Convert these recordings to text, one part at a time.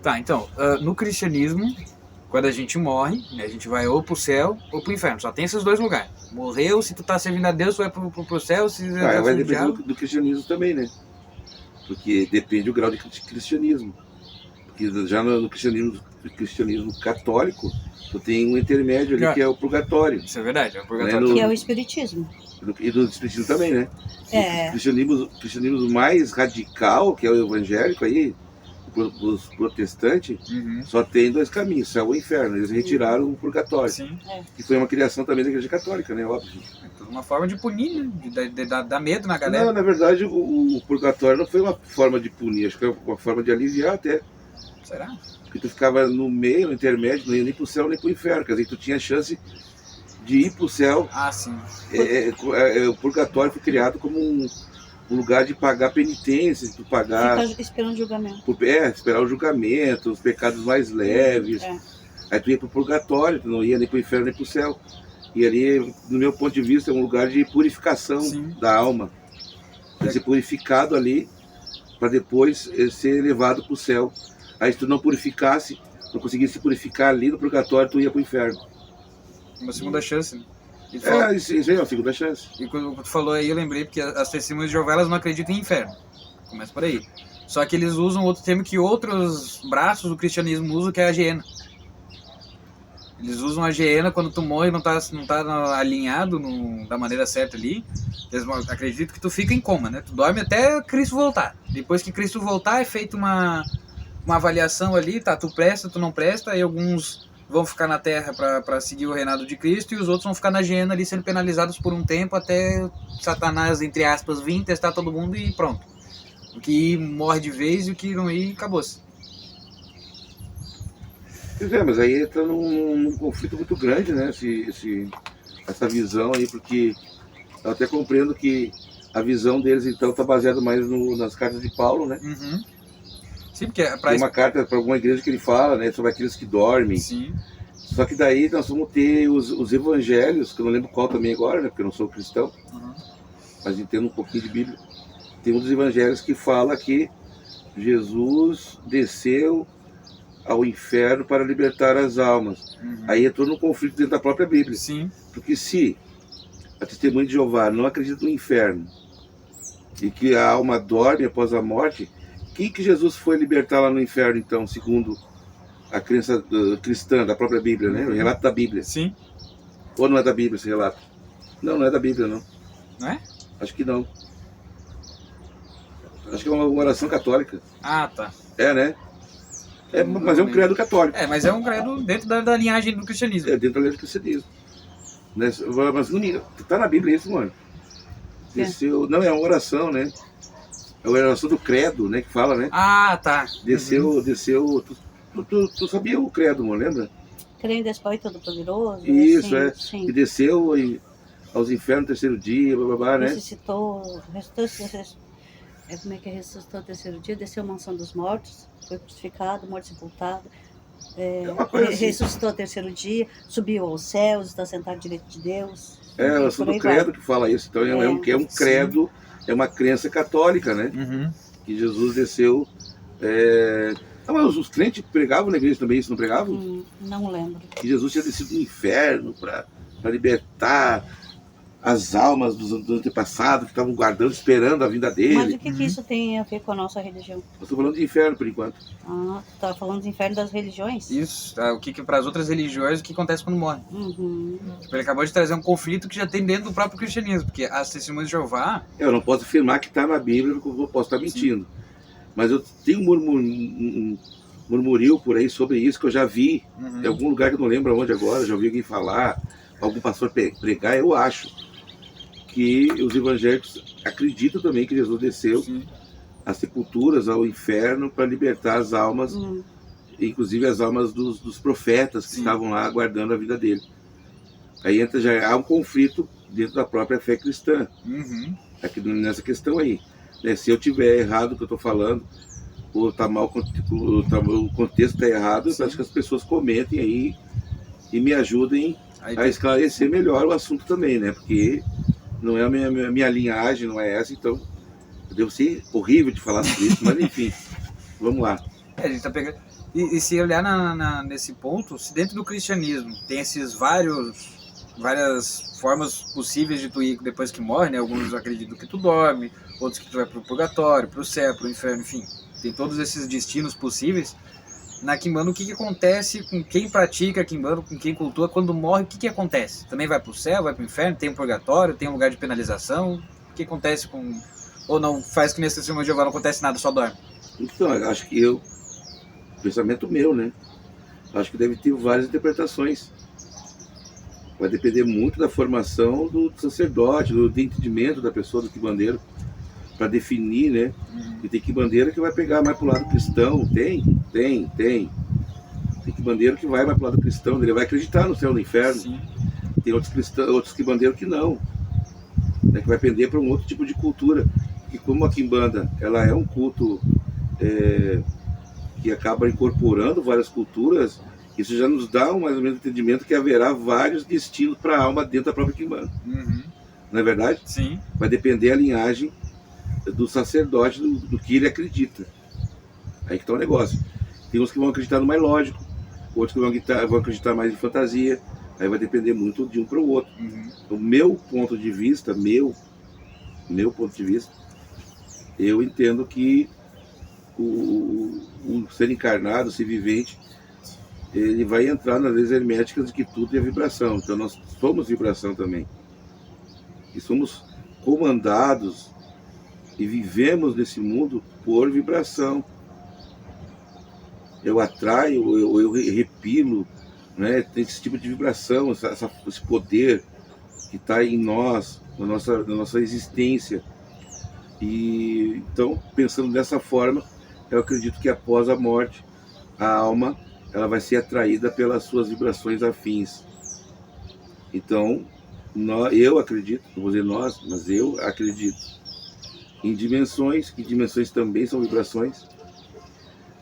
Tá, então, no cristianismo, quando a gente morre, né, a gente vai ou pro céu ou pro inferno. Só tem esses dois lugares. Morreu, se tu tá servindo a Deus, tu vai pro céu, se tu tá Vai servindo o depender diabo. do cristianismo também, né? Porque depende do grau de cristianismo. Porque já no cristianismo católico, tu tem um intermédio ali que é o purgatório. Isso é verdade, é o Né? purgatório. Que é o espiritismo. E do espiritismo também, né? É. O cristianismo mais radical, que é o evangélico aí, os protestantes, só tem dois caminhos, céu ou inferno. Eles retiraram o purgatório. Sim. Que foi uma criação também da igreja católica, né? Óbvio. É uma forma de punir, né? De dar medo na galera. Não, na verdade, o purgatório não foi uma forma de punir, acho que foi uma forma de aliviar até. Será? Porque tu ficava no meio, no intermédio, não ia nem pro céu nem pro inferno. Quer dizer, tu tinha chance de ir pro céu. Ah, sim. O purgatório foi criado como um lugar de pagar penitência, de tu pagar. Fica esperando o julgamento. Esperar o julgamento, os pecados mais leves. Aí tu ia pro purgatório, tu não ia nem pro inferno nem pro céu. E ali, no meu ponto de vista, é um lugar de purificação da alma. De ser purificado ali, para depois ser levado pro céu. Aí se tu não purificasse, não conseguisse se purificar ali no purgatório, tu ia pro inferno. Uma segunda chance, né? Isso aí é uma segunda chance. E quando tu falou aí, eu lembrei, porque as testemunhas de Jeová, elas não acreditam em inferno. Começa por aí. Só que eles usam outro termo que outros braços do cristianismo usam, que é a geena. Eles usam a geena quando tu morre e não tá alinhado da maneira certa ali. Eles acreditam que tu fica em coma, né? Tu dorme até Cristo voltar. Depois que Cristo voltar, é feita uma avaliação ali, tá? Tu presta, tu não presta, e alguns vão ficar na terra para seguir o reinado de Cristo, e os outros vão ficar na geena ali sendo penalizados por um tempo até Satanás, entre aspas, vir testar todo mundo e pronto. O que ir morre de vez e o que não ir, acabou-se. Pois é, mas aí entra num conflito muito grande, né? Essa visão aí, porque eu até compreendo que a visão deles, então, está baseada mais nas cartas de Paulo, né? Sim, porque tem uma carta para alguma igreja que ele fala, né, sobre aqueles que dormem. Sim. Só que daí nós vamos ter os evangelhos, que eu não lembro qual também agora, né, porque eu não sou cristão, mas entendo um pouquinho de Bíblia. Tem um dos evangelhos que fala que Jesus desceu ao inferno para libertar as almas. Aí entrou num conflito dentro da própria Bíblia. Sim. Porque se a testemunha de Jeová não acredita no inferno e que a alma dorme após a morte, quem que Jesus foi libertar lá no inferno, então, segundo a crença cristã da própria Bíblia, né? O relato da Bíblia. Sim. Ou não é da Bíblia esse relato? Não é da Bíblia, não. Não é? Acho que não. Acho que é uma oração católica. Ah, tá. É, né? Mas é um credo católico. Mas é um credo dentro da linhagem do cristianismo. É, dentro da linhagem do cristianismo. Né? Mas não, tá na Bíblia isso, mano. Desceu, não, é uma oração, né? É a oração do credo, né? Que fala, né? Ah, tá. Desceu. Tu sabia o credo, mano, lembra? Creio em Deus Pai Todo-Poderoso. Isso, sim. Que desceu aos infernos no terceiro dia, blá, né? Ressuscitou, como é que é? Ressuscitou no terceiro dia, desceu à mansão dos mortos, foi crucificado, morto e sepultado. Ressuscitou no terceiro dia, subiu aos céus, está sentado à direita de Deus. É a oração do credo que fala isso. Então é um credo, é uma crença católica, né? Que Jesus desceu. Mas os crentes pregavam na igreja também, isso não pregavam? Não lembro. Que Jesus tinha descido no inferno para libertar as almas dos antepassados que estavam guardando, esperando a vinda dele. Mas o que isso tem a ver com a nossa religião? Eu estou falando de inferno por enquanto. Ah, tu tá falando de inferno das religiões? Isso, tá. O que para as outras religiões, o que acontece quando morre. Tipo, ele acabou de trazer um conflito que já tem dentro do próprio cristianismo, porque as testemunhas de Jeová... Eu não posso afirmar que está na Bíblia, porque eu posso estar mentindo. Mas eu tenho um murmurio por aí sobre isso que eu já vi em algum lugar que eu não lembro onde agora, já ouvi alguém falar, algum pastor pregar, eu acho que os evangélicos acreditam também que Jesus desceu às sepulturas, ao inferno, para libertar as almas, inclusive as almas dos profetas que estavam lá aguardando a vida dele. Aí já há um conflito dentro da própria fé cristã, aqui nessa questão aí. Se eu tiver errado o que eu estou falando, ou tá mal, o contexto está errado, eu acho que as pessoas comentem aí e me ajudem a esclarecer melhor o assunto também, né? Porque não é a minha linhagem, não é essa, então eu devo ser horrível de falar sobre isso, mas enfim, vamos lá. A gente tá pegando... E se olhar nesse ponto, se dentro do cristianismo tem esses várias formas possíveis de tu ir depois que morre, né? Alguns acreditam que tu dorme, outros que tu vai pro purgatório, pro céu, pro inferno, enfim. Tem todos esses destinos possíveis. Na Quimbanda, o que acontece com quem pratica Quimbanda, com quem cultua, quando morre, o que acontece? Também vai pro céu, vai pro inferno, tem um purgatório, tem um lugar de penalização? O que acontece com... Ou não faz que nesse testemunho de Jeová não acontece nada, só dorme? Então, eu acho que pensamento meu, né? Acho que deve ter várias interpretações. Vai depender muito da formação do sacerdote, do entendimento da pessoa, do quimbandeiro, para definir, né? E tem quimbandeiro que vai pegar mais pro lado cristão. Tem quimbandeiro que vai mais pro lado cristão, ele vai acreditar no céu e no inferno. Sim. Tem outros quimbandeiros que não, né? Que vai pender para um outro tipo de cultura. E como a quimbanda, ela é um culto que acaba incorporando várias culturas, isso já nos dá mais ou menos entendimento que haverá vários destinos para a alma dentro da própria quimbanda. Não é verdade? Sim. Vai depender a linhagem do sacerdote, do que ele acredita. Aí que está o negócio. Tem uns que vão acreditar no mais lógico, outros que vão acreditar mais em fantasia. Aí vai depender muito de um para o outro. O meu ponto de vista, eu entendo que o ser encarnado, o ser vivente, ele vai entrar nas leis herméticas de que tudo é vibração. Então nós somos vibração também. E somos comandados e vivemos nesse mundo por vibração. Eu atraio, eu repilo, né? Tem esse tipo de vibração, esse poder que está em nós, na nossa existência. E então, pensando dessa forma, eu acredito que após a morte, a alma ela vai ser atraída pelas suas vibrações afins. Então, eu acredito, não vou dizer nós, mas eu acredito em dimensões, que dimensões também são vibrações,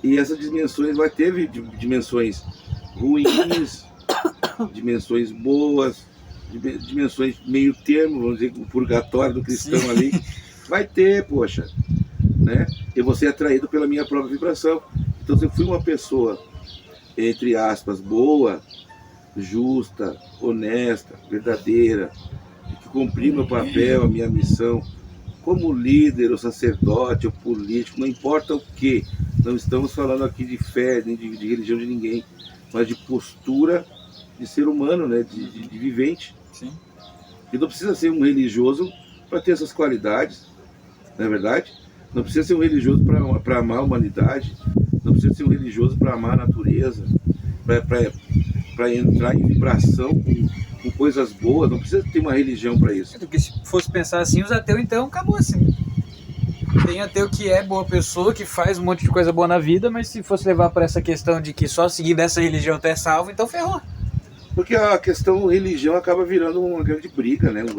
e essas dimensões vai ter dimensões ruins, dimensões boas, dimensões meio termo, vamos dizer, o purgatório do cristão. Sim. Ali, vai ter, poxa, né? Eu vou ser atraído pela minha própria vibração. Então, se eu fui uma pessoa, entre aspas, boa, justa, honesta, verdadeira, que cumpri meu papel, a minha missão, como líder, ou sacerdote, ou político, não importa o que, não estamos falando aqui de fé, nem de religião de ninguém, mas de postura de ser humano, né? de vivente. Sim. E não precisa ser um religioso para ter essas qualidades, não é verdade? Não precisa ser um religioso para amar a humanidade, não precisa ser um religioso para amar a natureza, para entrar em vibração com coisas boas, não precisa ter uma religião para isso. Porque se fosse pensar assim, os ateus então acabou assim. Tem ateu que é boa pessoa, que faz um monte de coisa boa na vida, mas se fosse levar para essa questão de que só seguir dessa religião tu é salvo, então ferrou. Porque a questão religião acaba virando uma grande briga, né? Uma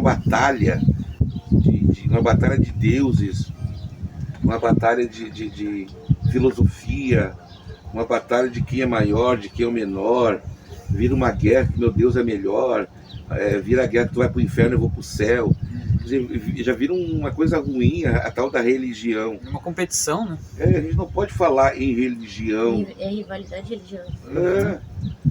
batalha, uma batalha de deuses, uma batalha de filosofia, uma batalha de quem é maior, de quem é o menor. Vira uma guerra que meu Deus é melhor, vira a guerra que tu vai pro inferno, eu vou pro céu. Já vira uma coisa ruim a tal da religião. Uma competição, né? A gente não pode falar em religião. É rivalidade religiosa.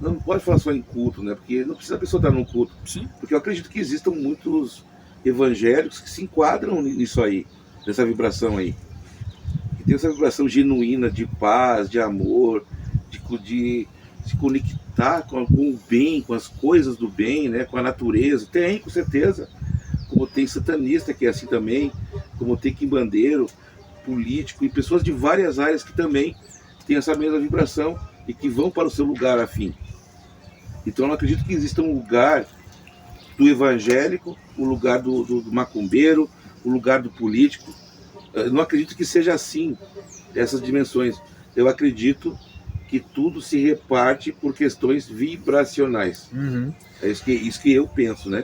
Não pode falar só em culto, né? Porque não precisa a pessoa estar num culto. Sim. Porque eu acredito que existam muitos evangélicos que se enquadram nisso aí, nessa vibração aí. Que tem essa vibração genuína de paz, de amor, de se conectar com o bem, com as coisas do bem, né? Com a natureza. Tem, com certeza. Como tem satanista que é assim também, como tem quimbandeiro, político e pessoas de várias áreas que também têm essa mesma vibração e que vão para o seu lugar afim. Então eu não acredito que exista um lugar do evangélico, o lugar do macumbeiro, o lugar do político. Eu não acredito que seja assim, essas dimensões. Eu acredito que tudo se reparte por questões vibracionais. É isso que eu penso, né?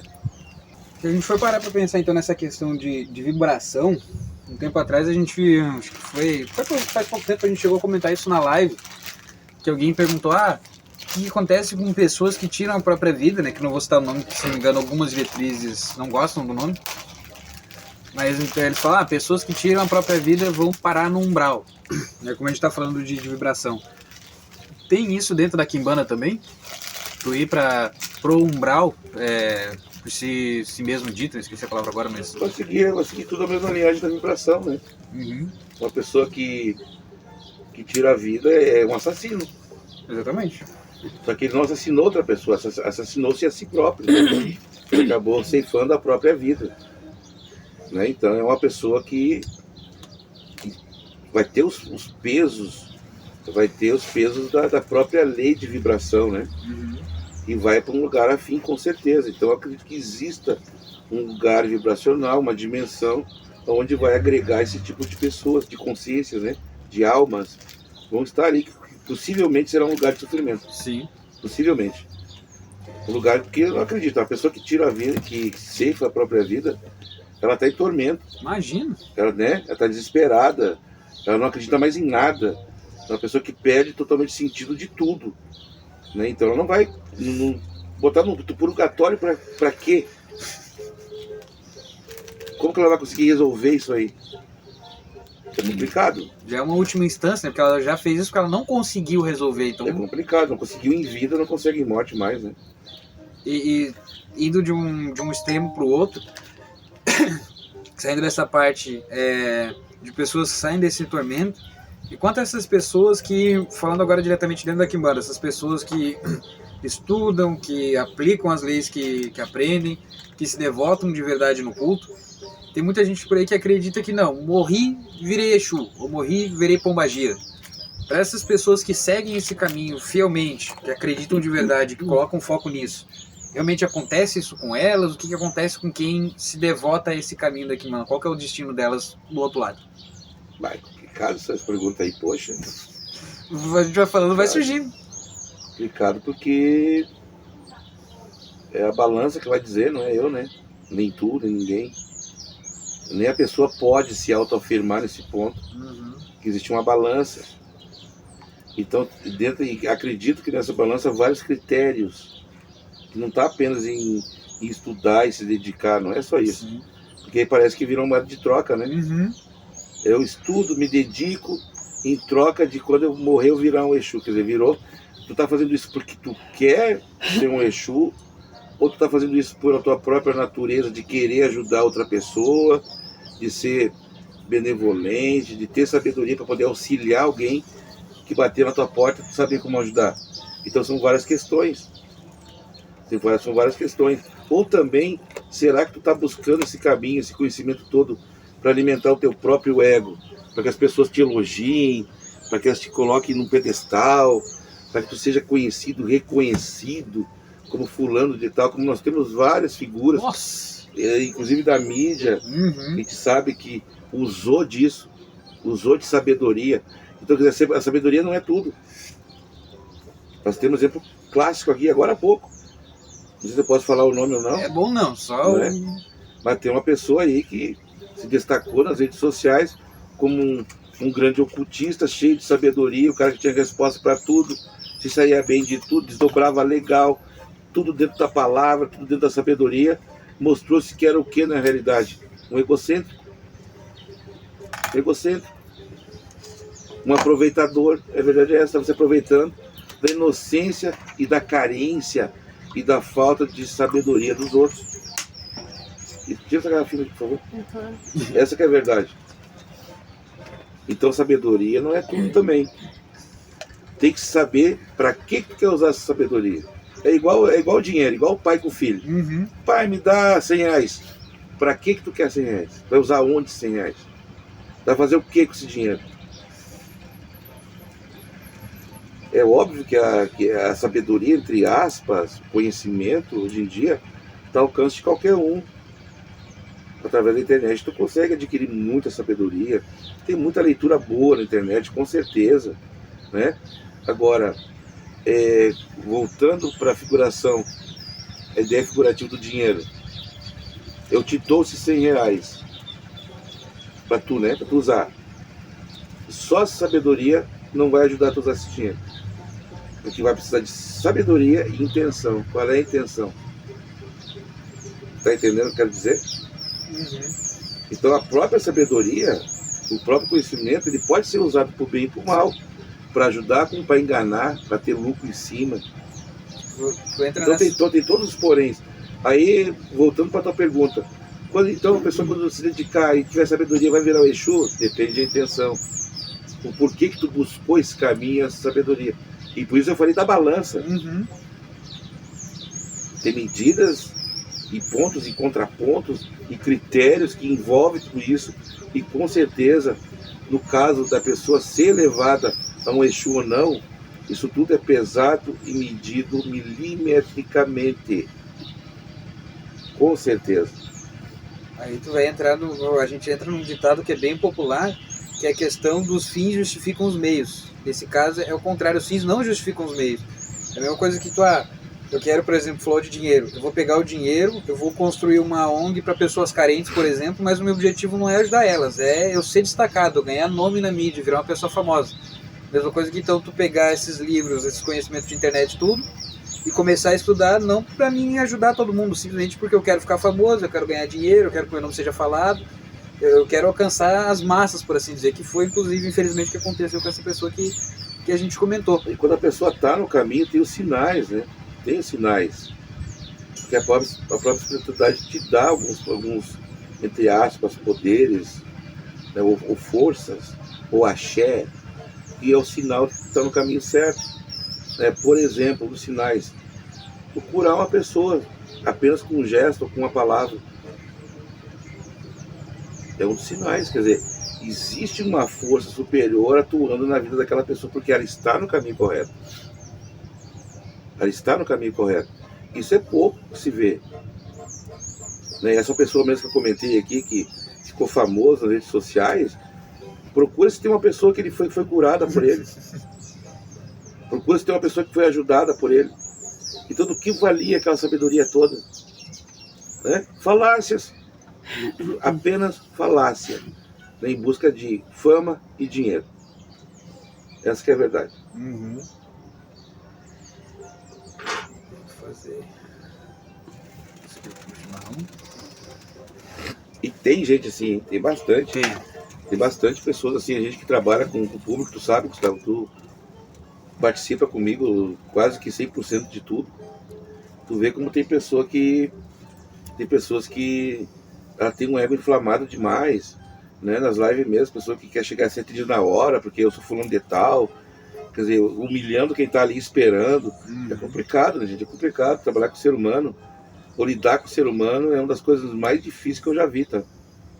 Se a gente for parar para pensar então nessa questão de vibração, um tempo atrás a gente, acho que faz pouco tempo a gente chegou a comentar isso na live, que alguém perguntou, o que acontece com pessoas que tiram a própria vida, né, que não vou citar o nome, porque se não me engano algumas diretrizes não gostam do nome, Mas então, eles falam, pessoas que tiram a própria vida vão parar no umbral. Como a gente tá falando de vibração. Tem isso dentro da Quimbanda também? Tu ir pro umbral, por si mesmo dito, esqueci a palavra agora, mas... Vai seguir tudo a mesma linhagem da vibração, né? Uhum. Uma pessoa que tira a vida é um assassino. Exatamente. Só que ele não assassinou outra pessoa, assassinou-se a si próprio. Né? Ele acabou ceifando a própria vida. Né? Então é uma pessoa que vai ter os pesos, da própria lei de vibração, né? Uhum. E vai para um lugar afim, com certeza. Então eu acredito que exista um lugar vibracional, uma dimensão, onde vai agregar esse tipo de pessoas, de consciências, né? De almas, vão estar ali, que possivelmente será um lugar de sofrimento. Sim. Possivelmente. Um lugar que eu não acredito. A pessoa que tira a vida, que ceifa a própria vida, ela está em tormento. Imagina. Ela está desesperada. Ela não acredita mais em nada. É uma pessoa que perde totalmente sentido de tudo. Né? Então ela não vai botar no purgatório para quê? Como que ela vai conseguir resolver isso aí? É complicado. Já é uma última instância, né? Porque ela já fez isso porque ela não conseguiu resolver. Então... É complicado, não conseguiu em vida, não consegue em morte mais, né? E indo de um extremo para o outro, saindo dessa parte de pessoas que saem desse tormento, e quanto a essas pessoas que, falando agora diretamente dentro da Quimbanda, essas pessoas que estudam, que aplicam as leis que aprendem, que se devotam de verdade no culto, tem muita gente por aí que acredita que não, morri, virei Exu, ou morri, virei Pombagira. Para essas pessoas que seguem esse caminho fielmente, que acreditam de verdade, que colocam foco nisso, realmente acontece isso com elas? O que acontece com quem se devota a esse caminho da Quimbanda? Qual que é o destino delas do outro lado? Vai, complicado essas perguntas aí, poxa. A gente vai falando, vai surgindo. Complicado porque é a balança que vai dizer, não é eu, né? Nem tu, nem ninguém. Nem a pessoa pode se autoafirmar nesse ponto. Uhum. Que existe uma balança. Então, acredito que nessa balança há vários critérios. Que não está apenas em estudar e se dedicar, não é só isso. Sim. Porque aí parece que virou moeda de troca, né? Uhum. Eu estudo, me dedico em troca de quando eu morrer eu virar um Exu. Quer dizer, virou. Tu tá fazendo isso porque tu quer ser um Exu, ou tu tá fazendo isso por a tua própria natureza de querer ajudar outra pessoa, de ser benevolente, de ter sabedoria para poder auxiliar alguém que bater na tua porta e tu saber como ajudar. Então são várias questões. São várias questões. Ou também, será que tu tá buscando esse caminho, esse conhecimento todo para alimentar o teu próprio ego, para que as pessoas te elogiem, para que elas te coloquem num pedestal, para que tu seja conhecido, reconhecido como fulano de tal, como nós temos várias figuras, inclusive da mídia, a gente sabe que usou disso, usou de sabedoria. Então, quer dizer, a sabedoria não é tudo. Nós temos exemplo clássico aqui, agora há pouco. Não sei se eu posso falar o nome ou não. É bom não, só não é? Mas tem uma pessoa aí que se destacou nas redes sociais como um grande ocultista, cheio de sabedoria, o cara que tinha resposta para tudo, se saía bem de tudo, desdobrava legal, tudo dentro da palavra, tudo dentro da sabedoria, mostrou-se que era o que na realidade? Um egocêntrico. Um aproveitador, a verdade é essa, você aproveitando da inocência e da carência e da falta de sabedoria dos outros. E tira essa garrafinha aqui, por favor. Essa que é a verdade. Então sabedoria não é tudo também. Tem que saber para que tu quer usar essa sabedoria. É igual dinheiro, igual o pai com o filho. Uhum. Pai, me dá 100 reais. Para que tu quer 100 reais? Vai usar onde 100 reais? Vai fazer o que com esse dinheiro? É óbvio que a sabedoria, entre aspas, conhecimento, hoje em dia, está ao alcance de qualquer um. Através da internet tu consegue adquirir muita sabedoria. Tem muita leitura boa na internet, com certeza. Né? Agora, voltando para a figuração, a ideia figurativa do dinheiro. Eu te dou esses 100 reais para tu, né? Para tu usar. Só a sabedoria não vai ajudar a tu usar esse dinheiro. A gente vai precisar de sabedoria e intenção. Qual é a intenção? Tá entendendo o que eu quero dizer? Uhum. Então a própria sabedoria, o próprio conhecimento, ele pode ser usado para o bem e para o mal, para ajudar, como para enganar, para ter lucro em cima. Então tem todos os poréns. Aí, voltando para a tua pergunta, então a pessoa quando se dedicar e tiver sabedoria vai virar o Exu? Depende da intenção. O porquê que tu buscou esse caminho, essa sabedoria. E por isso eu falei da balança. Uhum. Tem medidas e pontos e contrapontos e critérios que envolvem tudo isso. E com certeza, no caso da pessoa ser levada a um Exu ou não, isso tudo é pesado e medido milimetricamente. Com certeza. Aí tu vai entrar a gente entra num ditado que é bem popular, que é a questão dos fins justificam os meios. Nesse caso é o contrário, os fins não justificam os meios. É a mesma coisa que eu quero, por exemplo, falar de dinheiro. Eu vou pegar o dinheiro, eu vou construir uma ONG para pessoas carentes, por exemplo, mas o meu objetivo não é ajudar elas, é eu ser destacado, eu ganhar nome na mídia, virar uma pessoa famosa. Mesma coisa que então tu pegar esses livros, esses conhecimentos de internet, tudo, e começar a estudar, não para mim ajudar todo mundo, simplesmente porque eu quero ficar famoso, eu quero ganhar dinheiro, eu quero que meu nome seja falado, eu quero alcançar as massas, por assim dizer, que foi, inclusive, infelizmente, o que aconteceu com essa pessoa que a gente comentou. E quando a pessoa está no caminho, tem os sinais, né? Tem os sinais. Porque a própria espiritualidade te dá alguns entre aspas, poderes, né? ou forças, ou axé, e é o sinal que está no caminho certo. Por exemplo, os sinais. Curar uma pessoa apenas com um gesto ou com uma palavra. É um dos sinais, quer dizer, existe uma força superior atuando na vida daquela pessoa porque ela está no caminho correto. Ela está no caminho correto. Isso é pouco que se vê. Essa pessoa mesmo que eu comentei aqui, que ficou famosa nas redes sociais, procura se tem uma pessoa que ele foi curada por ele. Procura se tem uma pessoa que foi ajudada por ele. Então, do que valia aquela sabedoria toda? Falácias. Apenas falácia. Em busca de fama e dinheiro. Essa que é a verdade. Uhum. Vou fazer E tem gente assim, tem bastante. Tem bastante pessoas assim, a gente que trabalha com o público, tu sabe, Gustavo, tu participa comigo quase que 100% de tudo. Tu vê como tem pessoas que ela tem um ego inflamado demais, né? Nas lives mesmo, pessoa que quer chegar a ser atendida na hora, porque eu sou fulano de tal, quer dizer, humilhando quem tá ali esperando. É complicado, né, gente? É complicado trabalhar com o ser humano, ou lidar com o ser humano é uma das coisas mais difíceis que eu já vi, tá?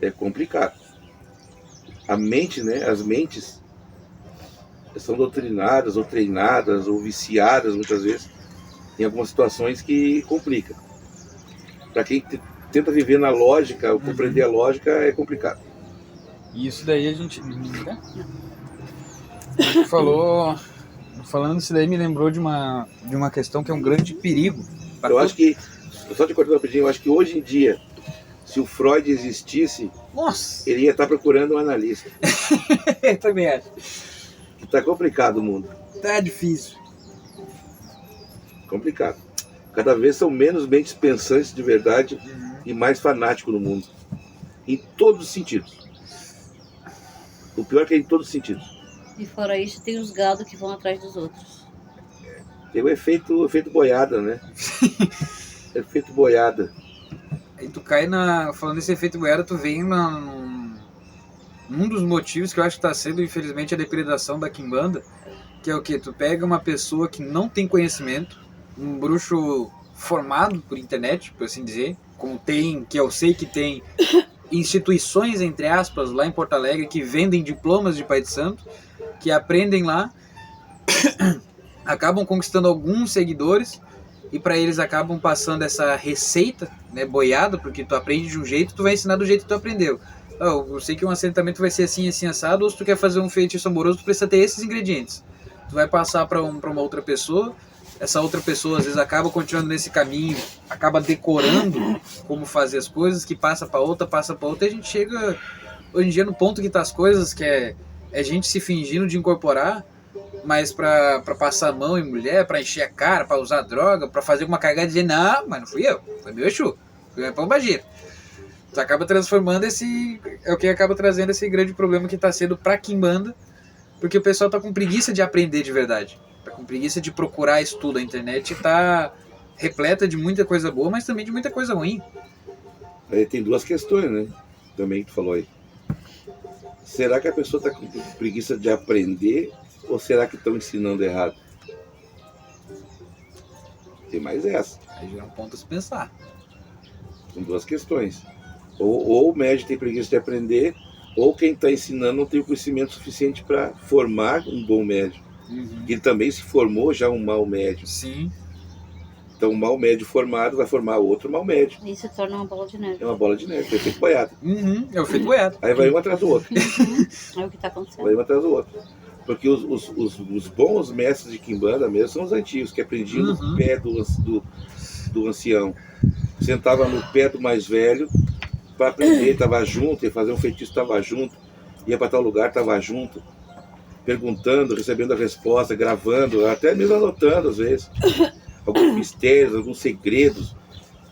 É complicado. A mente, né? As mentes são doutrinadas, ou treinadas, ou viciadas, muitas vezes, em algumas situações que complicam. Para quem tenta viver na lógica, ou compreender a lógica, é complicado. E isso daí a gente falando isso daí me lembrou de uma questão que é um grande perigo. Eu acho que, só te cortando rapidinho, eu acho que hoje em dia, se o Freud existisse, nossa, ele ia estar procurando um analista. Eu também acho. Que tá complicado o mundo. Tá difícil. Complicado. Cada vez são menos mentes pensantes de verdade e mais fanáticos no mundo. Em todos os sentidos. O pior é que é em todos os sentidos. E fora isso, tem os gados que vão atrás dos outros. Tem o efeito boiada, né? Efeito boiada. Aí tu cai falando desse efeito boiada, tu vem um dos motivos que eu acho que está sendo, infelizmente, a depredação da quimbanda, que é o que? Tu pega uma pessoa que não tem conhecimento, um bruxo formado por internet, por assim dizer, como que eu sei que tem instituições, entre aspas, lá em Porto Alegre, que vendem diplomas de Pai de Santo, que aprendem lá, acabam conquistando alguns seguidores, e para eles acabam passando essa receita, né, boiada, porque tu aprende de um jeito, tu vai ensinar do jeito que tu aprendeu. Eu sei que um assentamento vai ser assim, assim, assado, ou se tu quer fazer um feitiço amoroso, tu precisa ter esses ingredientes. Tu vai passar para uma outra pessoa, essa outra pessoa às vezes acaba continuando nesse caminho, acaba decorando como fazer as coisas, que passa para outra, e a gente chega hoje em dia no ponto que tá as coisas, que é gente se fingindo de incorporar, mas para passar a mão em mulher, para encher a cara, para usar droga, para fazer uma cagada e dizer, não, mas não fui eu, foi meu Exu, foi meu Pombagira. Tu acaba transformando esse... É o que acaba trazendo esse grande problema que tá sendo pra Quimbanda, porque o pessoal tá com preguiça de aprender de verdade. Tá com preguiça de procurar estudo. A internet tá repleta de muita coisa boa, mas também de muita coisa ruim. Aí tem duas questões, né? Também que tu falou aí. Será que a pessoa tá com preguiça de aprender ou será que estão ensinando errado? Tem mais essa. Aí já é um ponto a se pensar. São duas questões. Ou o médico tem preguiça de aprender, ou quem está ensinando não tem o conhecimento suficiente para formar um bom médico. Ele também se formou já um mau médico. Sim. Então, um mau médico formado vai formar outro mau médico. Isso torna uma bola de neve. É uma bola de neve, é efeito boiada. É o efeito boiada. Aí vai um atrás do outro. É o que está acontecendo. Vai um atrás do outro. Porque os bons mestres de Quimbanda mesmo são os antigos, que aprendiam no pé do ancião. Sentava no pé do mais velho para aprender, estava junto, ia fazer um feitiço, estava junto, ia para tal lugar, estava junto, perguntando, recebendo a resposta, gravando, até mesmo anotando às vezes, alguns mistérios, alguns segredos,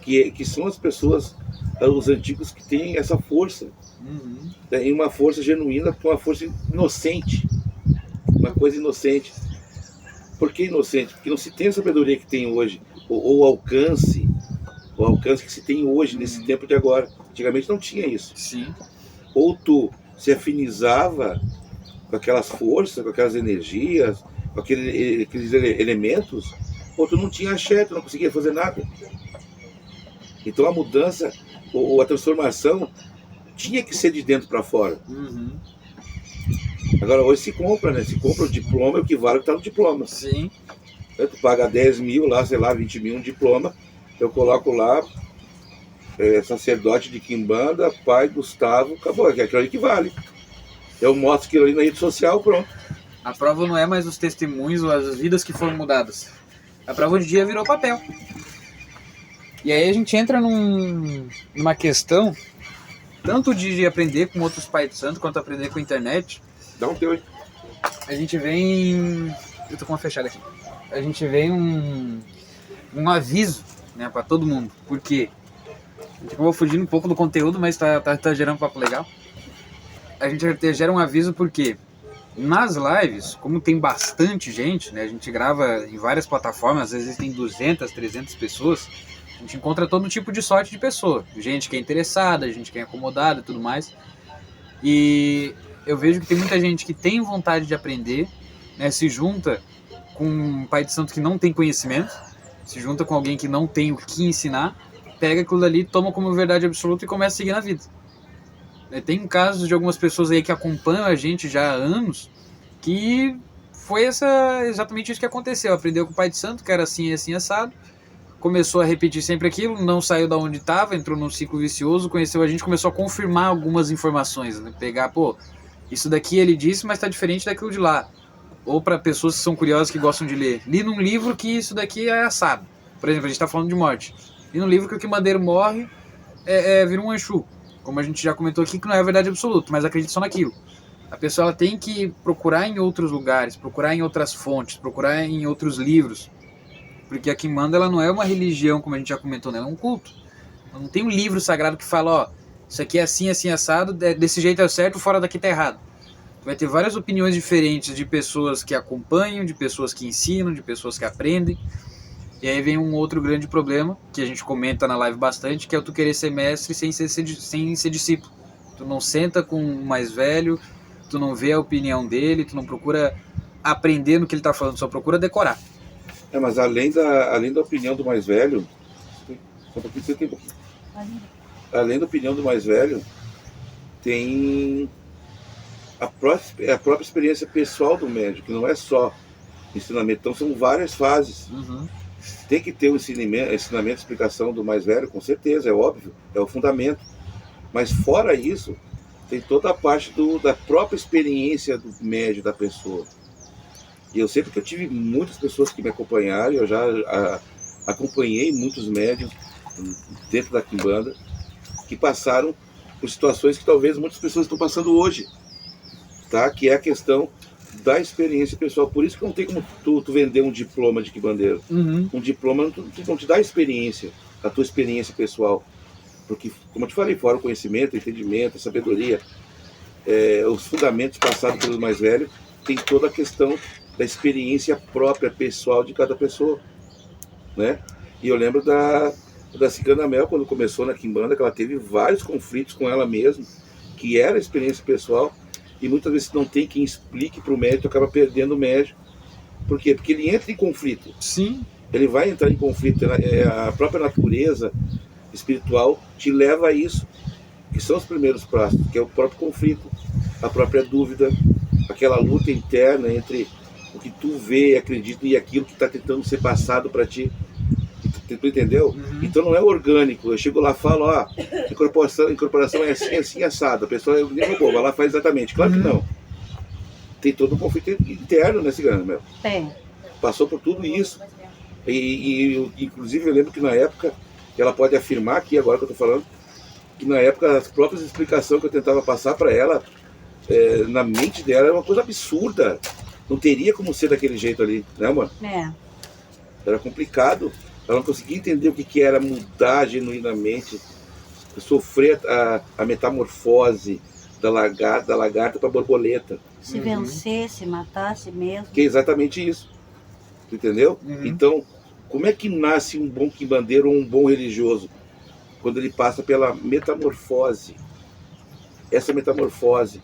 que são as pessoas, os antigos que têm essa força, tem uma força genuína, uma força inocente, uma coisa inocente. Por que inocente? Porque não se tem a sabedoria que tem hoje, ou o alcance que se tem hoje, nesse tempo de agora. Antigamente não tinha isso. Sim. Ou tu se afinizava com aquelas forças, com aquelas energias, com aqueles elementos, ou tu não tinha axé, tu não conseguia fazer nada. Então a mudança, ou a transformação, tinha que ser de dentro para fora. Agora hoje se compra, né? Se compra o diploma, o que vale está no diploma. Sim. Tu paga 10 mil lá, sei lá, 20 mil um diploma, eu coloco lá, sacerdote de Quimbanda, pai Gustavo, acabou, é aquilo ali que vale. Eu mostro aquilo ali na rede social, pronto. A prova não é mais os testemunhos ou as vidas que foram mudadas. A prova de dia virou papel. E aí a gente entra numa questão, tanto de aprender com outros pais de santo, quanto aprender com a internet. Dá um teu aí. A gente vem... Eu tô com uma fechada aqui. A gente vem um aviso, né, pra todo mundo. Por quê? A gente acabou fugindo um pouco do conteúdo, mas tá gerando um papo legal. A gente gera um aviso porque nas lives, como tem bastante gente, né, a gente grava em várias plataformas, às vezes tem 200, 300 pessoas, a gente encontra todo tipo de sorte de pessoa. Gente que é interessada, gente que é acomodada e tudo mais. E eu vejo que tem muita gente que tem vontade de aprender, né, se junta com um pai de santo que não tem conhecimento, se junta com alguém que não tem o que ensinar, pega aquilo dali, toma como verdade absoluta e começa a seguir na vida. Tem casos de algumas pessoas aí que acompanham a gente já há anos, que foi exatamente isso que aconteceu. Aprendeu com o pai de santo, que era assim e assim assado, começou a repetir sempre aquilo, não saiu da onde estava, entrou num ciclo vicioso, conheceu a gente, começou a confirmar algumas informações, né? Pegar, isso daqui ele disse, mas está diferente daquilo de lá. Ou para pessoas que são curiosas, que gostam de ler. Li num livro que isso daqui é assado. Por exemplo, a gente está falando de morte. Li num livro que o quimandeiro morre vira um Exu. Como a gente já comentou aqui, que não é a verdade absoluta, mas acredita só naquilo. A pessoa ela tem que procurar em outros lugares, procurar em outras fontes, procurar em outros livros. Porque a Quimbanda ela não é uma religião, como a gente já comentou, né? Ela é um culto. Não tem um livro sagrado que fala, isso aqui é assim, assim, assado, desse jeito é certo, fora daqui tá errado. Vai ter várias opiniões diferentes de pessoas que acompanham, de pessoas que ensinam, de pessoas que aprendem. E aí vem um outro grande problema, que a gente comenta na live bastante, que é o tu querer ser mestre sem ser discípulo. Tu não senta com o mais velho, tu não vê a opinião dele, tu não procura aprender no que ele está falando, só procura decorar. Mas além da opinião do mais velho, além da opinião do mais velho, tem a própria experiência pessoal do médico, que não é só ensinamento, então são várias fases. Tem que ter o ensinamento, explicação do mais velho, com certeza, é óbvio, é o fundamento. Mas fora isso, tem toda a parte da própria experiência do médium, da pessoa. E eu sei porque eu tive muitas pessoas que me acompanharam, eu já acompanhei muitos médiums dentro da Quimbanda, que passaram por situações que talvez muitas pessoas estão passando hoje, tá? Que é a questão da experiência pessoal. Por isso que não tem como tu vender um diploma de quimbandeiro. Um diploma não te dá experiência, a tua experiência pessoal. Porque, como eu te falei, fora o conhecimento, o entendimento, a sabedoria, os fundamentos passados pelos mais velhos, tem toda a questão da experiência própria, pessoal de cada pessoa, né? E eu lembro da Cigana Mel, quando começou na Quimbanda, que ela teve vários conflitos com ela mesma, que era a experiência pessoal, e muitas vezes não tem quem explique para o médico, acaba perdendo o médico. Por quê? Porque ele entra em conflito. Sim. Ele vai entrar em conflito. A própria natureza espiritual te leva a isso, que são os primeiros passos, que é o próprio conflito, a própria dúvida, aquela luta interna entre o que tu vê e acredita e aquilo que está tentando ser passado para ti. Tu entendeu? Uhum. Então não é orgânico. Eu chego lá e falo, incorporação é assim, assim, assado. A pessoa vai lá e faz exatamente. Claro que não. Tem todo um conflito interno, né, Cigana, meu? Tem. Passou por tudo isso. Inclusive, eu lembro que na época, ela pode afirmar aqui, agora que eu tô falando, que na época as próprias explicações que eu tentava passar para ela, na mente dela, era uma coisa absurda. Não teria como ser daquele jeito ali, né, mano? Era complicado. Ela não conseguia entender o que era mudar genuinamente, sofrer a metamorfose da lagarta para borboleta. Se vencesse, matasse mesmo. Que é exatamente isso. Entendeu? Uhum. Então, como é que nasce um bom quimbandeiro ou um bom religioso? Quando ele passa pela metamorfose. Essa metamorfose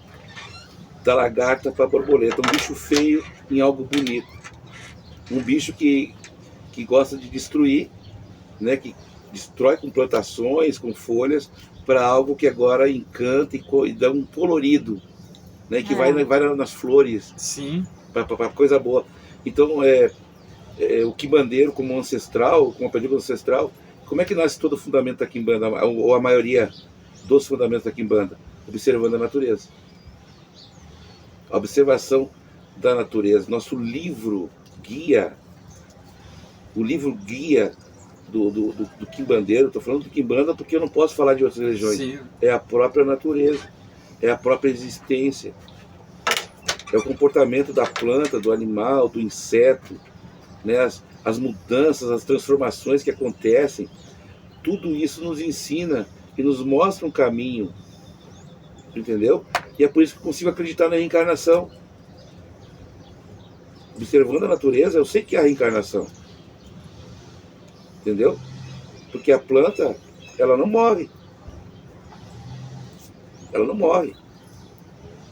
da lagarta para a borboleta. Um bicho feio em algo bonito. Um bicho que gosta de destruir, né? Que destrói com plantações, com folhas, para algo que agora encanta e dá um colorido, né? Que vai nas flores. Sim. Para coisa boa. Então, o quimbandeiro como ancestral, como aprendiz ancestral, como é que nasce todo o fundamento da quimbanda, ou a maioria dos fundamentos da quimbanda? Observando a natureza. A observação da natureza. Nosso livro guia, o livro guia do quimbandeiro, estou falando do quimbanda porque eu não posso falar de outras religiões. Sim. É a própria natureza, é a própria existência, é o comportamento da planta, do animal, do inseto, né? As mudanças, as transformações que acontecem, tudo isso nos ensina e nos mostra um caminho, entendeu? E é por isso que eu consigo acreditar na reencarnação. Observando a natureza, eu sei que há reencarnação, entendeu? Porque a planta, ela não morre. Ela não morre.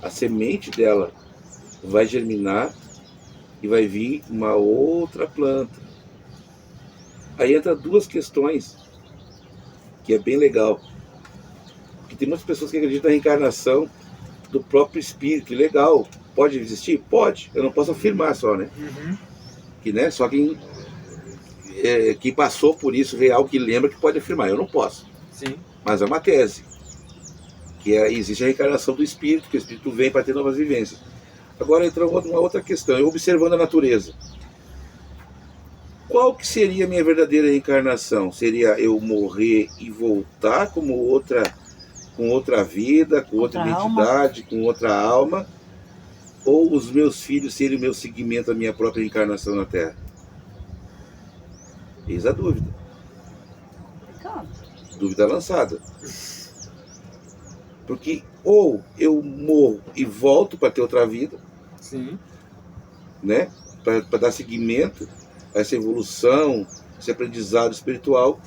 A semente dela vai germinar e vai vir uma outra planta. Aí entra duas questões que é bem legal. Porque tem muitas pessoas que acreditam na reencarnação do próprio espírito. Legal. Pode existir? Pode. Eu não posso afirmar só, né? Uhum. Que, né? Só quem passou por isso real, que lembra, que pode afirmar. Eu não posso. Sim. Mas é uma tese. Que existe a reencarnação do espírito, que o espírito vem para ter novas vivências. Agora entra uma outra questão. Eu observando a natureza. Qual que seria a minha verdadeira reencarnação? Seria eu morrer e voltar como com outra vida, com outra identidade, com outra alma? Ou os meus filhos serem o meu seguimento, a minha própria reencarnação na Terra? Eis a dúvida. Dúvida lançada. Porque ou eu morro e volto para ter outra vida, Sim. né? Para dar seguimento a essa evolução, esse aprendizado espiritual.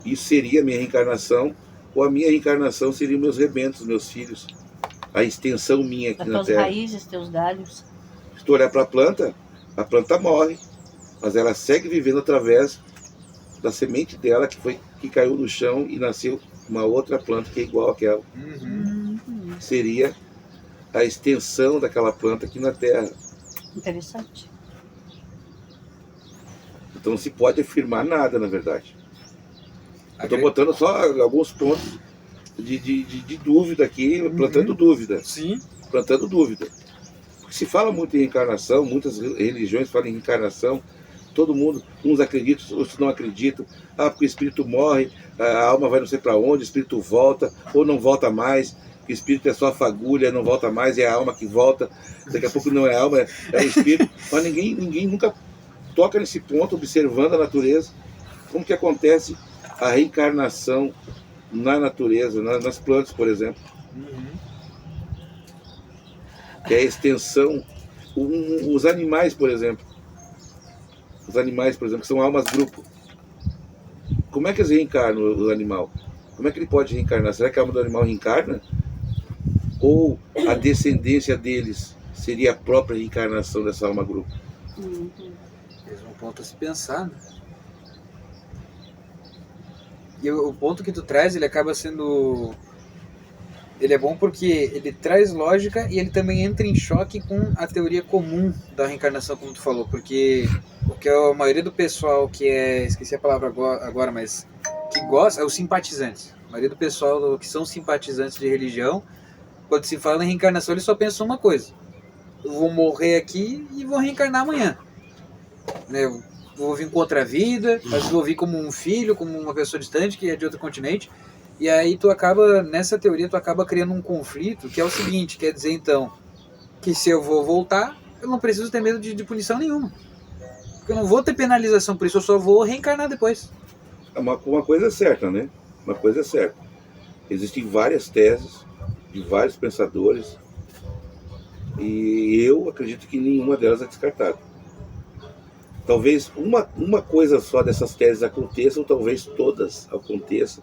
Isso seria a minha reencarnação, ou a minha reencarnação seria meus rebentos, meus filhos, a extensão minha aqui na Terra. As raízes, teus galhos. Se tu olhar para a planta morre, mas ela segue vivendo através da semente dela que caiu no chão e nasceu uma outra planta que é igual àquela. Uhum. Seria a extensão daquela planta aqui na Terra. Interessante. Então não se pode afirmar nada, na verdade. Eu estou botando só alguns pontos de dúvida aqui, plantando dúvida. Sim. Plantando dúvida. Porque se fala muito em reencarnação, muitas religiões falam em reencarnação, todo mundo, uns acreditam, outros não acreditam. Porque o espírito morre, a alma vai não sei para onde, o espírito volta, ou não volta mais, que o espírito é só fagulha, não volta mais, é a alma que volta, daqui a pouco não é a alma, é o espírito. Mas ninguém nunca toca nesse ponto, observando a natureza, como que acontece a reencarnação na natureza, nas plantas, por exemplo, Uhum. que é a extensão. Os animais, por exemplo, que são almas grupo. Como é que eles reencarnam o animal? Como é que ele pode reencarnar? Será que a alma do animal reencarna? Ou a descendência deles seria a própria reencarnação dessa alma grupo? Uhum. Esse é um ponto a se pensar, né? E o ponto que tu traz, ele acaba sendo... Ele é bom porque ele traz lógica e ele também entra em choque com a teoria comum da reencarnação, como tu falou. Porque o que a maioria do pessoal que é... Esqueci a palavra agora, mas... Que gosta, é os simpatizantes. A maioria do pessoal que são simpatizantes de religião, quando se fala em reencarnação, eles só pensam uma coisa. Eu vou morrer aqui e vou reencarnar amanhã. Né? Eu vou vir com outra vida, mas vou vir como um filho, como uma pessoa distante que é de outro continente. E aí tu acaba, nessa teoria, tu acaba criando um conflito, que é o seguinte, quer dizer então, que se eu vou voltar, eu não preciso ter medo de punição nenhuma. Porque eu não vou ter penalização por isso, eu só vou reencarnar depois. Uma coisa é certa, né? Uma coisa é certa. Existem várias teses de vários pensadores e eu acredito que nenhuma delas é descartada. Talvez uma coisa só dessas teses aconteça, ou talvez todas aconteçam.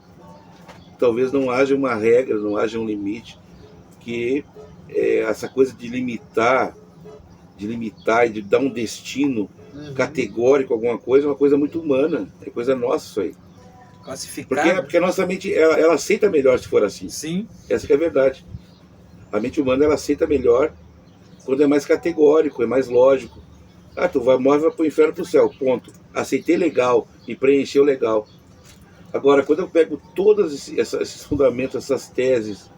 Talvez não haja uma regra, não haja um limite, que essa coisa de limitar e de dar um destino categórico a alguma coisa é uma coisa muito humana, é coisa nossa isso aí. Classificar. Porque a nossa mente, ela aceita melhor se for assim. Sim. Essa que é a verdade. A mente humana, ela aceita melhor quando é mais categórico, é mais lógico. Ah, tu morre, vai pro inferno, pro céu, ponto. Aceitei legal e preencheu legal. Agora, quando eu pego todos esses fundamentos, essas teses,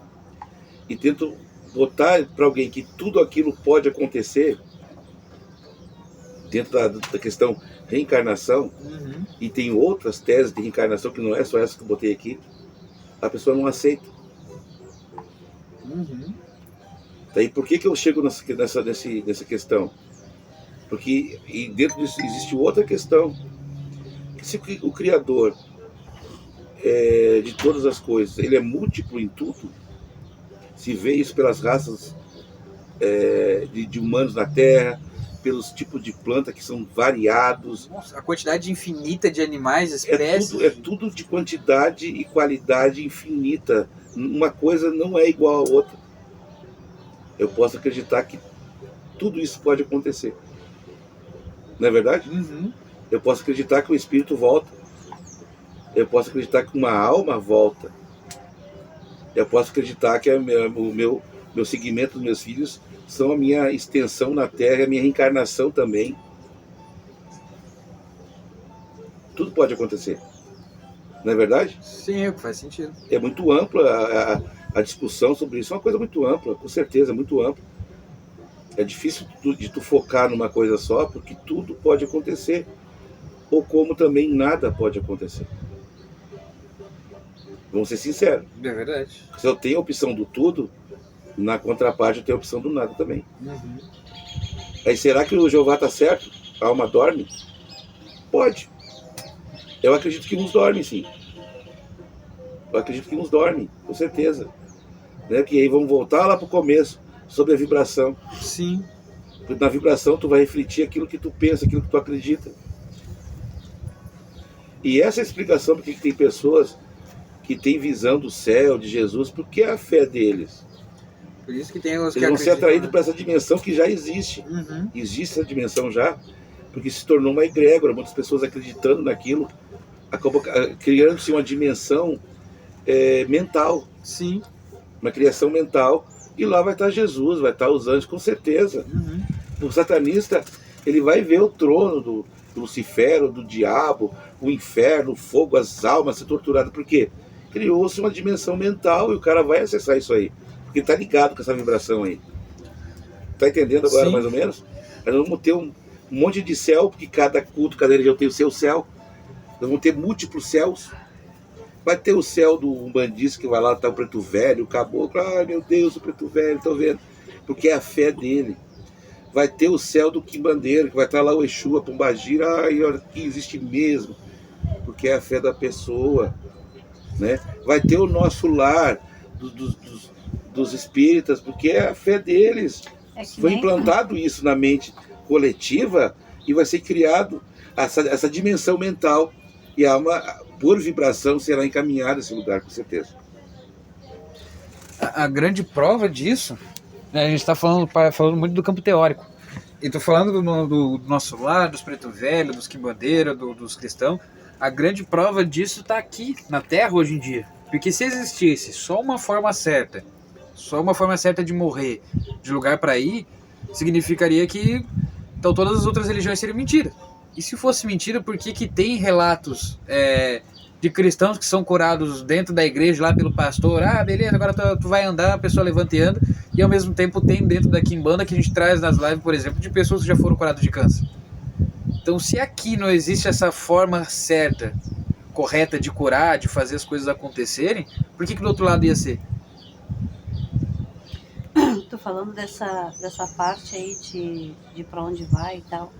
e tento botar para alguém que tudo aquilo pode acontecer, dentro da questão reencarnação, e tem outras teses de reencarnação, que não é só essa que eu botei aqui, a pessoa não aceita. Daí por que eu chego nessa questão? Porque e dentro disso existe outra questão. Que se o Criador de todas as coisas, ele é múltiplo em tudo, se vê isso pelas raças de humanos na Terra, pelos tipos de planta que são variados. Nossa, a quantidade infinita de animais, espécies. É tudo de quantidade e qualidade infinita. Uma coisa não é igual a outra. Eu posso acreditar que tudo isso pode acontecer. Não é verdade? Eu posso acreditar que o espírito volta. Eu posso acreditar que uma alma volta. Eu posso acreditar que o meu segmento dos meus filhos são a minha extensão na Terra, a minha reencarnação também. Tudo pode acontecer. Não é verdade? Sim, faz sentido. É muito ampla a discussão sobre isso. É uma coisa muito ampla, com certeza, muito ampla. É difícil de tu focar numa coisa só, porque tudo pode acontecer. Ou como também nada pode acontecer. Vamos ser sinceros. É verdade. Se eu tenho a opção do tudo, na contraparte eu tenho a opção do nada também. Aí será que o Jeová está certo? A alma dorme? Pode. Eu acredito que uns dormem, sim. Eu acredito que uns dormem, com certeza. Né? Que aí vamos voltar lá para o começo, sobre a vibração. Sim. Porque na vibração tu vai refletir aquilo que tu pensa, aquilo que tu acredita. E essa é a explicação porque tem pessoas que têm visão do céu, de Jesus, porque é a fé deles. Por isso que tem os que eles vão ser acreditam, atraídos né? para essa dimensão que já existe. Existe essa dimensão já, porque se tornou uma egrégora, muitas pessoas acreditando naquilo, acabam criando-se uma dimensão mental. Sim. Uma criação mental, e lá vai estar Jesus, vai estar os anjos, com certeza. O satanista, ele vai ver o trono do Lucifero, do diabo, o inferno, o fogo, as almas ser torturadas. Por quê? Criou-se uma dimensão mental e o cara vai acessar isso aí. Porque está ligado com essa vibração aí. Está entendendo agora, Sim. mais ou menos? Nós vamos ter um monte de céu, porque cada culto, cada religião tem o seu céu. Nós vamos ter múltiplos céus. Vai ter o céu do umbandista que vai lá, tá o preto velho, o caboclo. Ai, meu Deus, o preto velho, tô vendo. Porque é a fé dele. Vai ter o céu do quimbandeiro, que vai estar lá o Exu, a Pombagira. Ai, olha, que existe mesmo. Porque é a fé da pessoa. né? Vai ter o nosso lar dos espíritas, porque é a fé deles. Foi implantado isso na mente coletiva e vai ser criado essa dimensão mental, e a alma, por vibração, será encaminhada a esse lugar, com certeza. A grande prova disso, né, a gente está falando muito do campo teórico. E tô falando do nosso lar, dos preto velho, dos quimbandeiros, dos cristãos. A grande prova disso está aqui, na Terra, hoje em dia. Porque se existisse só uma forma certa de morrer, de lugar para ir, significaria que então todas as outras religiões seriam mentira. E se fosse mentira, por que tem relatos de cristãos que são curados dentro da igreja, lá pelo pastor? Ah, beleza, agora tu vai andar, a pessoa levanta e anda. E ao mesmo tempo tem dentro da quimbanda, que a gente traz nas lives, por exemplo, de pessoas que já foram curadas de câncer. Então, se aqui não existe essa forma certa, correta de curar, de fazer as coisas acontecerem, por que do outro lado ia ser? Tô falando dessa parte aí de pra onde vai e tal.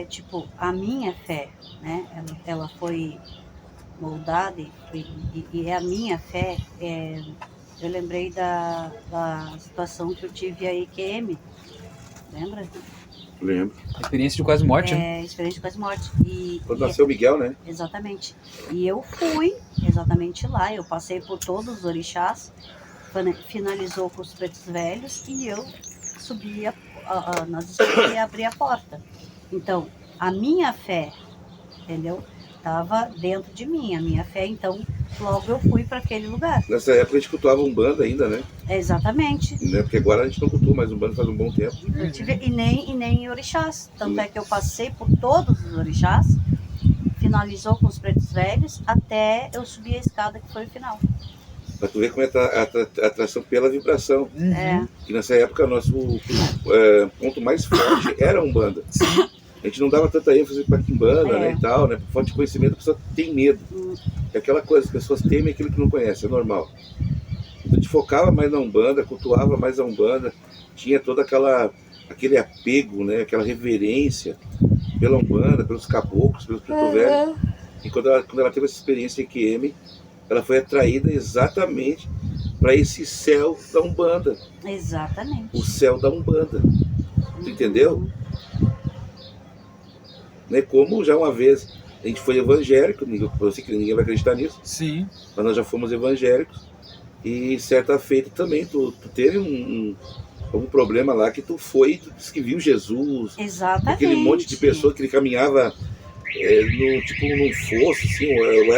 Tipo, a minha fé, né? Ela foi moldada e é a minha fé. Eu lembrei da situação que eu tive a EQM, lembra? Lembro. Experiência de quase morte, né? Experiência de quase morte. Quando nasceu o Miguel, né? Exatamente. E eu fui exatamente lá, eu passei por todos os orixás, finalizou com os pretos velhos e eu subi nas escadas e abri a porta. Então, a minha fé, entendeu? Estava dentro de mim, a minha fé, então logo eu fui para aquele lugar. Nessa época a gente cultuava Umbanda ainda, né? Exatamente. Né? Porque agora a gente não cultua mais Umbanda faz um bom tempo. E nem orixás. Tanto é que eu passei por todos os orixás, finalizou com os pretos velhos, até eu subir a escada, que foi o final. Pra tu ver como é a atração pela vibração. Uhum. Que nessa época o nosso ponto mais forte era a Umbanda. A gente não dava tanta ênfase para quimbanda, né, e tal, né? Por falta de conhecimento, a pessoa tem medo. É aquela coisa, as pessoas temem aquilo que não conhecem, é normal. Então a gente focava mais na Umbanda, cultuava mais a Umbanda, tinha todo aquele apego, né? Aquela reverência pela Umbanda, pelos caboclos, pelos preto velho. E quando ela teve essa experiência em QM, ela foi atraída exatamente para esse céu da Umbanda. Exatamente. O céu da Umbanda. Tu entendeu? Né? Como já uma vez a gente foi evangélico, eu sei que ninguém vai acreditar nisso. Sim. Mas nós já fomos evangélicos. E certa feita também, tu teve algum problema lá que tu disse que viu Jesus. Exatamente. Aquele monte de pessoas que ele caminhava num fosso, assim, ou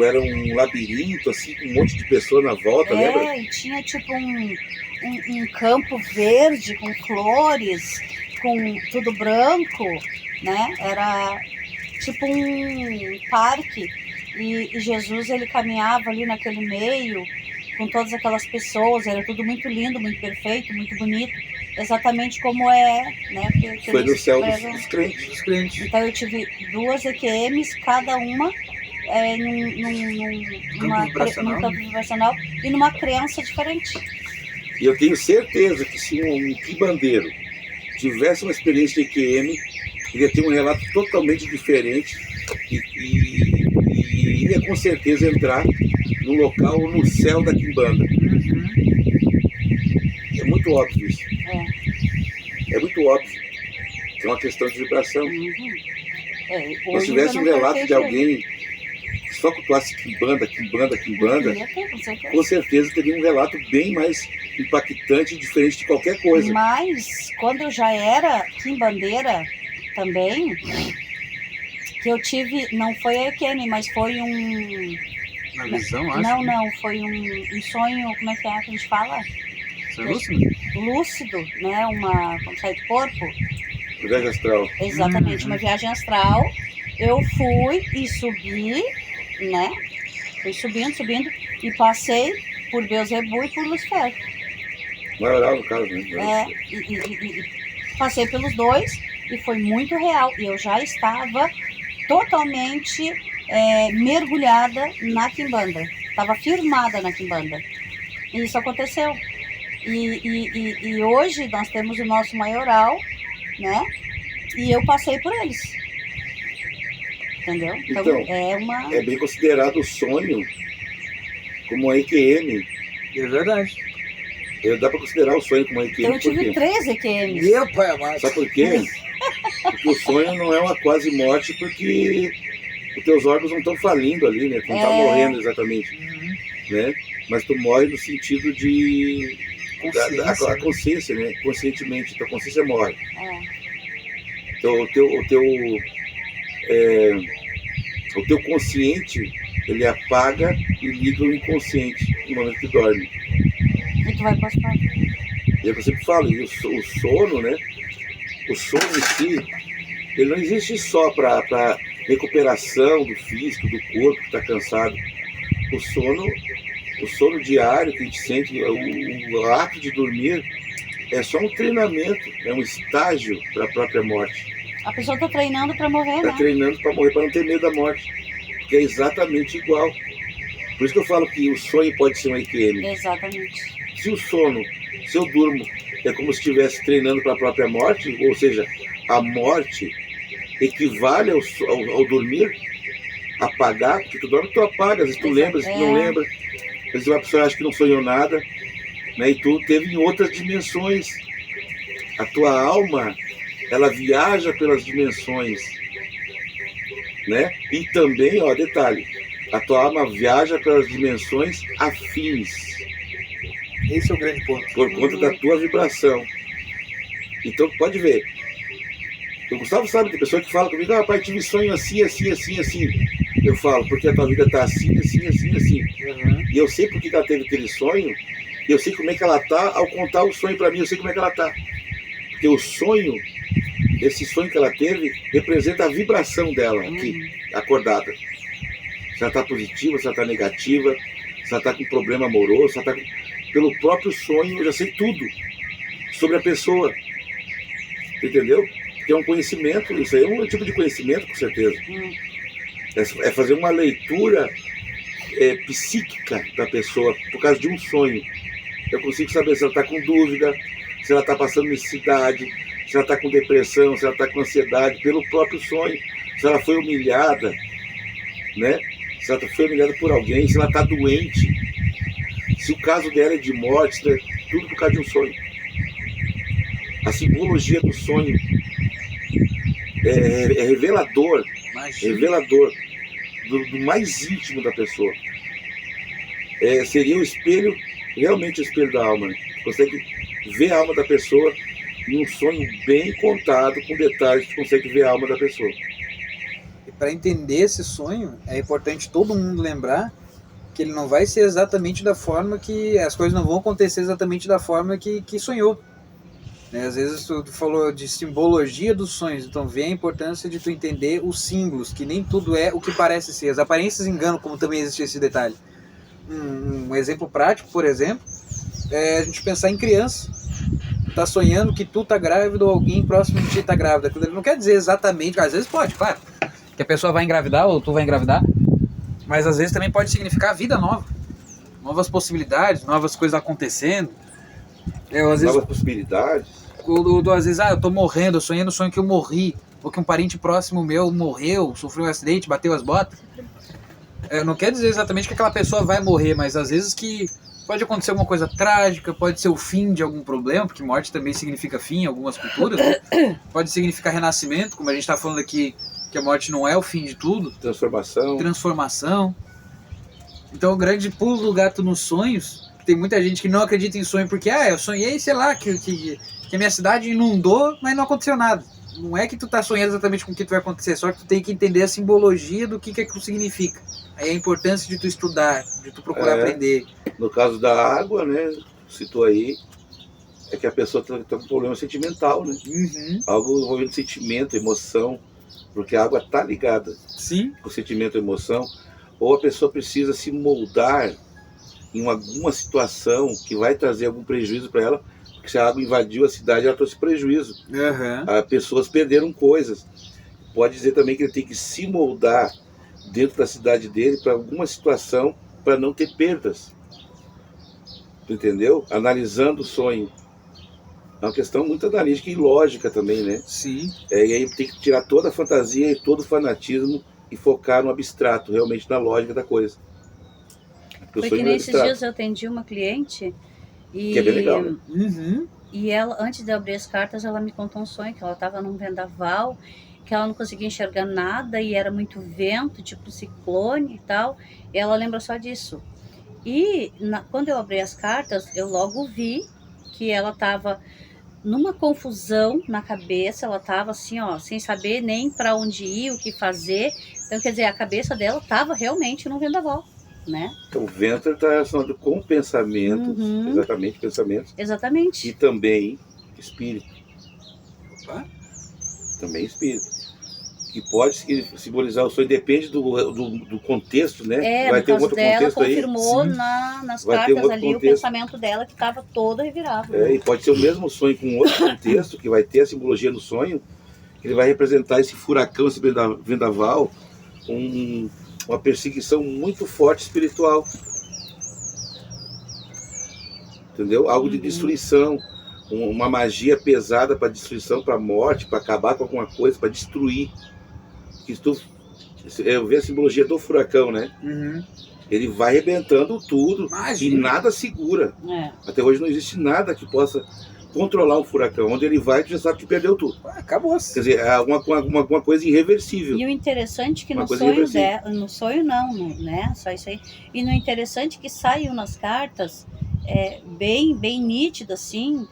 era um labirinto, assim, com um monte de pessoas na volta, lembra? E tinha tipo um campo verde com flores, com tudo branco, né? Era tipo um parque e Jesus, ele caminhava ali naquele meio com todas aquelas pessoas, era tudo muito lindo, muito perfeito, muito bonito, exatamente como né? Foi no céu dos crentes. Então eu tive 2 EQMs, cada uma num campo vibracional e numa crença diferente. E eu tenho certeza que se um quimbandeiro tivesse uma experiência de EQM, ele ia ter um relato totalmente diferente e iria com certeza entrar no local, no céu da quimbanda. É muito óbvio isso. É muito óbvio. É uma questão de vibração. Se tivesse um relato de alguém que só cultuasse quimbanda, com certeza teria um relato bem mais impactante e diferente de qualquer coisa. Mas, quando eu já era quimbandeira também, que eu tive, não foi a EQM, mas foi uma visão, acho? Não, foi um sonho, como é que a gente fala? Isso é lúcido? Lúcido, né? Como sai do corpo. Uma viagem astral. Exatamente, uma viagem astral. Eu fui e subi, né? Fui subindo e passei por Beelzebub e por Lucifer. Maioral, no caso, né? E passei pelos dois e foi muito real. E eu já estava totalmente mergulhada na quimbanda. Estava firmada na quimbanda. E isso aconteceu. E hoje nós temos o nosso maioral, né? E eu passei por eles. entendeu? Então, Então, é uma... é bem considerado o sonho como uma EQM. É verdade. Dá para considerar o sonho como uma EQM, Eu por tive quê? 3 EQMs. Meu pai amado. Sabe por quê? Porque o sonho não é uma quase morte, porque os teus órgãos não estão falindo ali, né? Tu não tá morrendo exatamente, né? Mas tu morre no sentido de... Consciência. A consciência, né? Conscientemente, tua consciência morre. É. Então o teu consciente, ele apaga e liga o inconsciente no momento que dorme. E tu vai passar. E é o que eu sempre falo, e o sono, né? O sono em si, ele não existe só para recuperação do físico, do corpo que está cansado. O sono diário que a gente sente, o ato de dormir, é só um treinamento, é um estágio para a própria morte. A pessoa tá treinando para morrer, Está né? treinando para morrer, para não ter medo da morte, que é exatamente igual. Por isso que eu falo que o sonho pode ser um EQM. Exatamente. Se eu durmo, é como se estivesse treinando para a própria morte, ou seja, a morte equivale ao dormir, apagar, porque tu dorme, tu apaga, às vezes tu lembra, às vezes tu não lembra, às vezes uma pessoa acha que não sonhou nada, né? E tu teve em outras dimensões. A tua alma, ela viaja pelas dimensões, né? E também, ó, detalhe, a tua alma viaja pelas dimensões afins, Esse é o grande ponto. por conta da tua vibração. Então, pode ver. O Gustavo sabe, tem pessoa que fala comigo, pai, tive sonho assim, assim, assim, assim. Eu falo, porque a tua vida tá assim, assim, assim, assim. E eu sei porque ela teve aquele sonho, e eu sei como é que ela tá, ao contar o sonho para mim, eu sei como é que ela tá. Porque o sonho, esse sonho que ela teve, representa a vibração dela aqui, acordada. Se ela tá positiva, se ela tá negativa, se ela tá com problema amoroso, se ela tá com... Pelo próprio sonho, eu já sei tudo sobre a pessoa. Entendeu? Que é um conhecimento, isso aí é um tipo de conhecimento, com certeza. É fazer uma leitura psíquica da pessoa por causa de um sonho. Eu consigo saber se ela está com dúvida, se ela está passando necessidade, se ela está com depressão, se ela está com ansiedade, pelo próprio sonho. Se ela foi humilhada, né? Se ela foi humilhada por alguém, se ela está doente. Se o caso dela é de morte, tudo por causa de um sonho. A simbologia do sonho é revelador, revelador do mais íntimo da pessoa. Seria o espelho, realmente o espelho da alma. Né? Consegue ver a alma da pessoa em um sonho bem contado, com detalhes, tu consegue ver a alma da pessoa. E para entender esse sonho, é importante todo mundo lembrar que ele não vai ser exatamente da forma que... As coisas não vão acontecer exatamente da forma que sonhou. Às vezes tu falou de simbologia dos sonhos, então vê a importância de tu entender os símbolos, que nem tudo é o que parece ser. As aparências enganam, como também existe esse detalhe. Um exemplo prático, por exemplo, é a gente pensar em criança. Tá sonhando que tu tá grávida ou alguém próximo de ti tá grávida. Aquilo não quer dizer exatamente, às vezes pode, claro, que a pessoa vai engravidar ou tu vai engravidar, mas às vezes também pode significar vida nova, novas possibilidades, novas coisas acontecendo. Novas possibilidades. Às vezes, eu tô morrendo, eu sonhei no sonho que eu morri, ou que um parente próximo meu morreu, sofreu um acidente, bateu as botas. Não quer dizer exatamente que aquela pessoa vai morrer, mas às vezes que pode acontecer alguma coisa trágica, pode ser o fim de algum problema, porque morte também significa fim em algumas culturas, né? Pode significar renascimento, como a gente está falando aqui, que a morte não é o fim de tudo. Transformação. Então o grande pulo do gato nos sonhos, tem muita gente que não acredita em sonho porque, eu sonhei, sei lá, que a minha cidade inundou, mas não aconteceu nada. Não é que tu tá sonhando exatamente com o que tu vai acontecer, só que tu tem que entender a simbologia do que aquilo significa. Aí a importância de tu estudar, de tu procurar aprender. No caso da água, né, citou aí, é que a pessoa tá com um problema sentimental, né? Algo envolvendo sentimento, emoção, porque a água tá ligada com sentimento e emoção, ou a pessoa precisa se moldar em alguma situação que vai trazer algum prejuízo para ela, porque se a água invadiu a cidade, ela trouxe prejuízo. As pessoas perderam coisas. Pode dizer também que ele tem que se moldar dentro da cidade dele para alguma situação, para não ter perdas. Entendeu? Analisando o sonho. É uma questão muito analítica e lógica também, né? Sim. E aí tem que tirar toda a fantasia e todo o fanatismo e focar no abstrato, realmente na lógica da coisa. Porque o Foi sonho que não é nesses abstrato, dias eu atendi uma cliente e, que é bem legal, né? Uhum. e ela, antes de eu abrir as cartas, ela me contou um sonho, que ela estava num vendaval, que ela não conseguia enxergar nada e era muito vento, tipo ciclone e tal, e ela lembra só disso. E quando eu abri as cartas, eu logo vi que ela estava numa confusão na cabeça, ela estava assim, ó, sem saber nem para onde ir, o que fazer. Então, quer dizer, a cabeça dela estava realmente num vendaval, né? Então, o ventre está relacionado com pensamentos, Uhum. exatamente pensamentos, e Exatamente. também espírito, Opa. também espírito. Que pode simbolizar o sonho, depende do contexto, né? Vai No ter um caso outro dela, contexto aí. confirmou Sim. nas Vai ter um cartas outro ali o contexto. pensamento dela que estava todo revirado. É, e pode ser o mesmo sonho com outro contexto, que vai ter a simbologia no sonho, que ele vai representar esse furacão, esse vendaval, uma perseguição muito forte espiritual. Entendeu? Algo de destruição, uma magia pesada para destruição, para morte, para acabar com alguma coisa, para destruir. Eu vejo a simbologia do furacão, né? Uhum. Ele vai arrebentando tudo Imagina. e nada segura. É. Até hoje não existe nada que possa controlar um furacão. Onde ele vai, tu já sabe que perdeu tudo. Acabou-se. Quer dizer, é alguma coisa irreversível. E o interessante é que Uma no coisa sonho irreversível. dela, no sonho não, né? Só isso aí. E no interessante é que saiu nas cartas, bem nítido assim,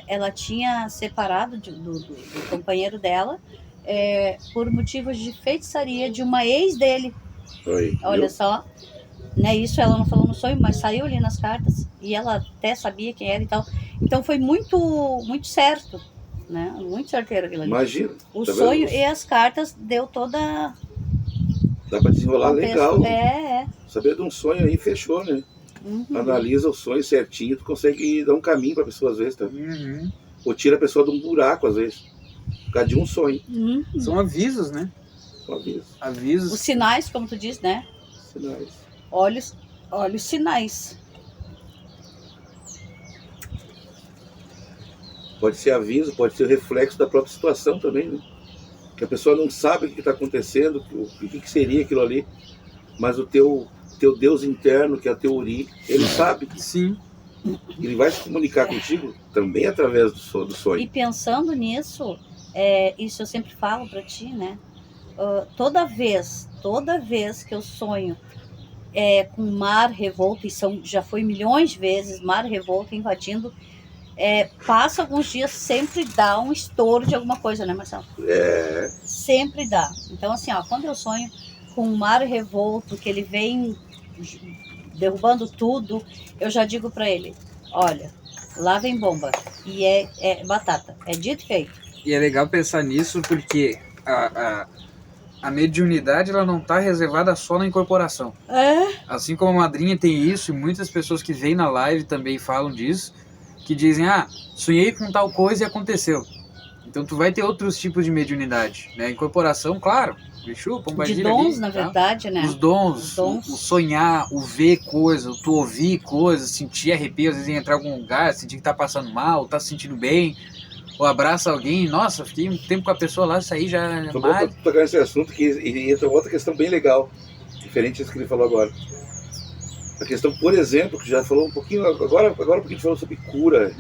ela tinha separado do companheiro dela por motivos de feitiçaria de uma ex dele. Aí, Olha viu? só, né? Isso ela não falou no sonho, mas saiu ali nas cartas e ela até sabia quem era e tal. Então foi muito certo, né? Muito certeiro aquilo ali. Imagina. O tá sonho vendo? e as cartas deu toda. Dá para desenrolar legal. É. Saber de um sonho aí, fechou, né? Uhum. Analisa o sonho certinho, tu consegue dar um caminho para a pessoa às vezes, tá? Uhum. Ou tira a pessoa de um buraco às vezes, por causa de um sonho. Uhum. São avisos, né? Só aviso. Avisos. Os sinais, como tu diz, né? Sinais. Olha os sinais. Pode ser aviso, pode ser reflexo da própria situação também, né? Que a pessoa não sabe o que está acontecendo, o que seria aquilo ali, mas o teu Deus interno, que é a teu Ori, ele sabe. Sim. Ele vai se comunicar contigo também através do sonho. E pensando nisso, isso eu sempre falo para ti, né? Toda vez que eu sonho com mar revolto, e já foi milhões de vezes mar revolto invadindo, passa alguns dias, sempre dá um estouro de alguma coisa, né, Marcelo? Sempre dá. Então, assim, ó, quando eu sonho com um mar revolto, que ele vem derrubando tudo, eu já digo para ele, olha, lá vem bomba. E é batata. É dito e feito. E é legal pensar nisso porque a mediunidade ela não está reservada só na incorporação. Assim como a madrinha tem isso, e muitas pessoas que vêm na live também falam disso, que dizem, sonhei com tal coisa e aconteceu. Então tu vai ter outros tipos de mediunidade, né? Incorporação, claro, Exu, de dons, ali, na verdade, né? Os dons. O sonhar, o ver coisas, tu ouvir coisas, sentir arrepio, às vezes entrar em algum lugar, sentir que tá passando mal, tá se sentindo bem, ou abraça alguém, nossa, fiquei um tempo com a pessoa lá, isso aí já é Tô bom pra tocar nesse assunto, que entra outra questão bem legal, diferente disso que ele falou agora. A questão, por exemplo, que já falou um pouquinho, agora porque a gente falou sobre cura,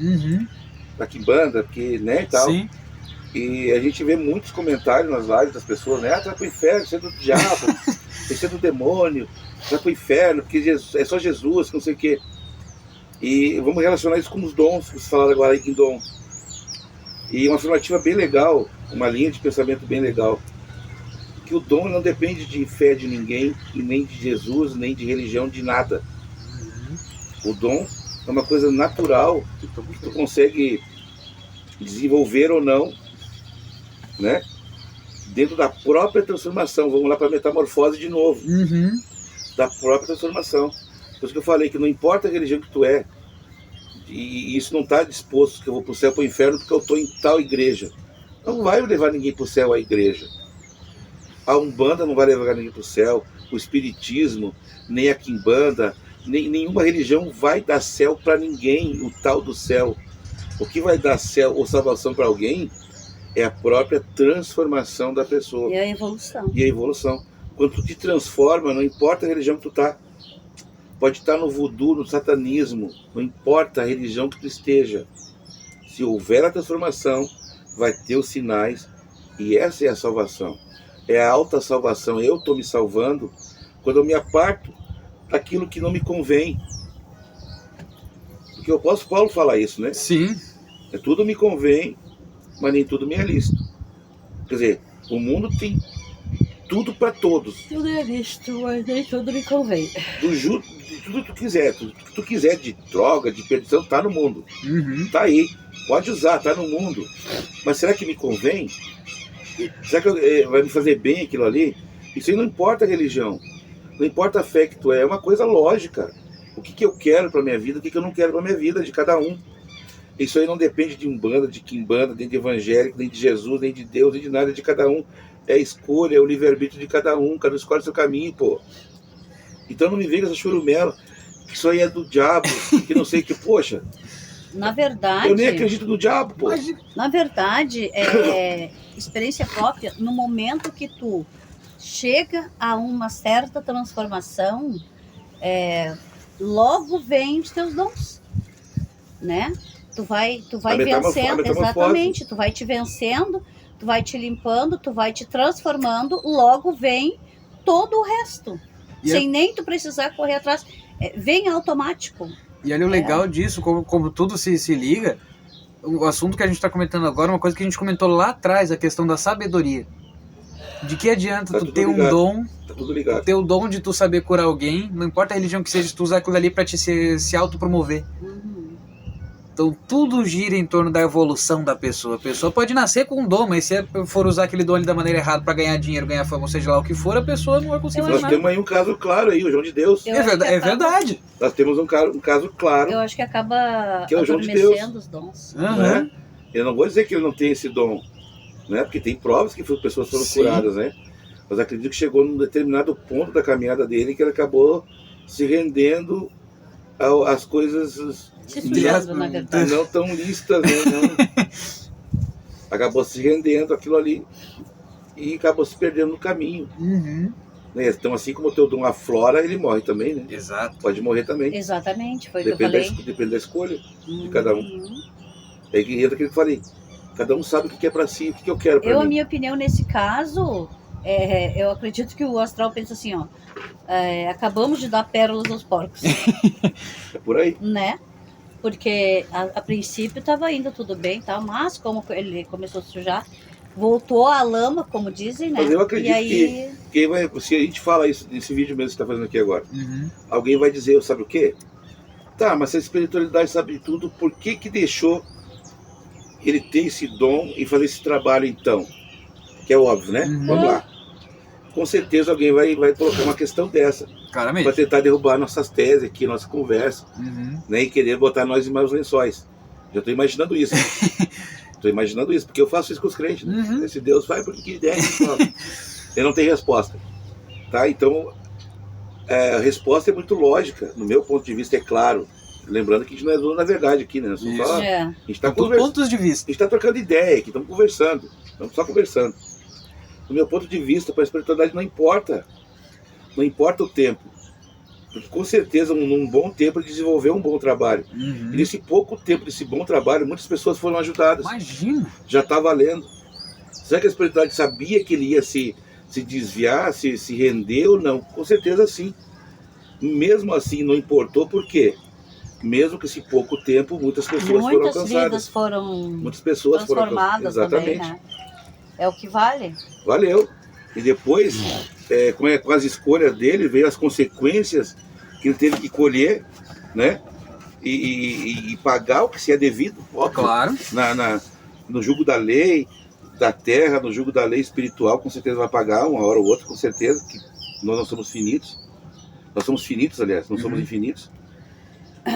da Quimbanda, porque, né, e tal. Sim. E a gente vê muitos comentários nas lives das pessoas, né? Tu vai pro inferno, você é do diabo, você é do demônio, tu vai pro inferno, porque é só Jesus, não sei o quê. E vamos relacionar isso com os dons, que vocês falaram agora aí, em dom. E uma afirmativa bem legal, uma linha de pensamento bem legal, que o dom não depende de fé de ninguém, e nem de Jesus, nem de religião, de nada. O dom é uma coisa natural, que tu consegue desenvolver ou não, né? Dentro da própria transformação. Vamos lá para a metamorfose de novo. Da própria transformação. Por isso que eu falei que não importa a religião que tu é, e isso não está disposto que eu vou para o céu, para o inferno, porque eu estou em tal igreja. Não vai levar ninguém para o céu a igreja. A Umbanda não vai levar ninguém para o céu, o Espiritismo, nem a Quimbanda, nenhuma religião vai dar céu para ninguém, o tal do céu. O que vai dar céu ou salvação para alguém é a própria transformação da pessoa. E a evolução. E a evolução. Quando tu te transforma, não importa a religião que tu tá. Pode estar no voodoo, no satanismo, não importa a religião que tu esteja. Se houver a transformação, vai ter os sinais, e essa é a salvação. É a alta salvação. Eu estou me salvando quando eu me aparto daquilo que não me convém. Porque o apóstolo Paulo fala isso, né? Sim. Tudo me convém, mas nem tudo me é lícito. Quer dizer, o mundo tem tudo para todos. Tudo é lícito, mas nem tudo me convém. De tudo que tu quiser. Tudo que tu quiser de droga, de perdição, tá no mundo. Uhum. Tá aí. Pode usar, tá no mundo. Mas será que me convém? Será que vai me fazer bem aquilo ali? Isso aí não importa a religião. Não importa a fé que tu é uma coisa lógica. O que eu quero para minha vida, o que eu não quero para minha vida, de cada um. Isso aí não depende de umbanda, de quimbanda, nem de evangélico, nem de Jesus, nem de Deus, nem de nada, de cada um. É a escolha, é o livre-arbítrio de cada um escolhe seu caminho, pô. Então não me venha essa churumela, que isso aí é do diabo, que não sei o que, poxa. Na verdade... Eu nem acredito no diabo, pô. Na verdade, experiência própria, no momento que tu chega a uma certa transformação, logo vem os teus dons, né? Tu vai vencendo, exatamente, tu vai te vencendo, tu vai te limpando, tu vai te transformando, logo vem todo o resto, sem nem tu precisar correr atrás, vem automático. E olha o legal disso, como tudo se liga. O assunto que a gente está comentando agora é uma coisa que a gente comentou lá atrás, a questão da sabedoria. De que adianta tu ter um dom, ter o dom de tu saber curar alguém, não importa a religião que seja, tu usar aquilo ali para te se autopromover. Então tudo gira em torno da evolução da pessoa. A pessoa pode nascer com um dom, mas se for usar aquele dom ali da maneira errada para ganhar dinheiro, ganhar fama, ou seja lá o que for, a pessoa não vai conseguir fazer nada. Nós temos aí um caso claro aí, o João de Deus. É verdade. Nós temos um caso claro. Eu acho que acaba que é o João de Deus. Os dons. Né? Eu não vou dizer que ele não tem esse dom, né? Porque tem provas que pessoas foram curadas, né? Mas acredito que chegou num determinado ponto da caminhada dele que ele acabou se rendendo às coisas não tão lícitas, né? Acabou se rendendo àquilo ali e acabou se perdendo no caminho. Né? Então, assim como o teu dom aflora, ele morre também, né? Exato. Pode morrer também. Exatamente, foi o que eu falei. Depende da escolha de cada um. É que entra aquilo que eu falei. Cada um sabe o que é pra si, o que eu quero pra mim. A minha opinião nesse caso, eu acredito que o astral pensa assim, ó, acabamos de dar pérolas aos porcos. É por aí. Né? Porque a princípio estava indo tudo bem, tá? Mas como ele começou a sujar, voltou à lama, como dizem, né? Mas eu acredito e aí... que se a gente fala isso nesse vídeo mesmo que você está fazendo aqui agora, alguém vai dizer, sabe o quê? Tá, mas se a espiritualidade sabe de tudo, por que deixou ele ter esse dom e fazer esse trabalho então? Que é óbvio, né? Vamos lá. Com certeza alguém vai colocar uma questão dessa. Claramente. Para tentar derrubar nossas teses aqui, nossa conversa, né? E querer botar nós em maus lençóis. Já estou imaginando isso. Estou imaginando isso, porque eu faço isso com os crentes, né? Esse Deus vai porque que ideia. Ele não tem resposta. Tá? Então, a resposta é muito lógica. No meu ponto de vista, é claro. Lembrando que a gente não é dono da verdade aqui, né? A gente está pontos de vista. A gente está trocando ideia aqui, estamos conversando. Estamos só conversando. Do meu ponto de vista, para a espiritualidade não importa. Não importa o tempo. Porque com certeza, num bom tempo, ele desenvolveu um bom trabalho. E nesse pouco tempo desse bom trabalho, muitas pessoas foram ajudadas. Imagina! Já está valendo. Será que a espiritualidade sabia que ele ia se desviar, se render ou não? Com certeza sim. Mesmo assim, não importou, por quê? Mesmo que esse pouco tempo, muitas pessoas foram alcançadas. Muitas vidas foram muitas pessoas transformadas foram alcançadas. Exatamente. Também, né? É o que vale. Valeu. E depois, com as escolhas dele, veio as consequências que ele teve que colher, né? E pagar o que se é devido, óbvio, claro. No jugo da lei, da terra, no jugo da lei espiritual, com certeza vai pagar, uma hora ou outra, com certeza, que nós não somos finitos. Nós somos finitos, aliás, não somos infinitos.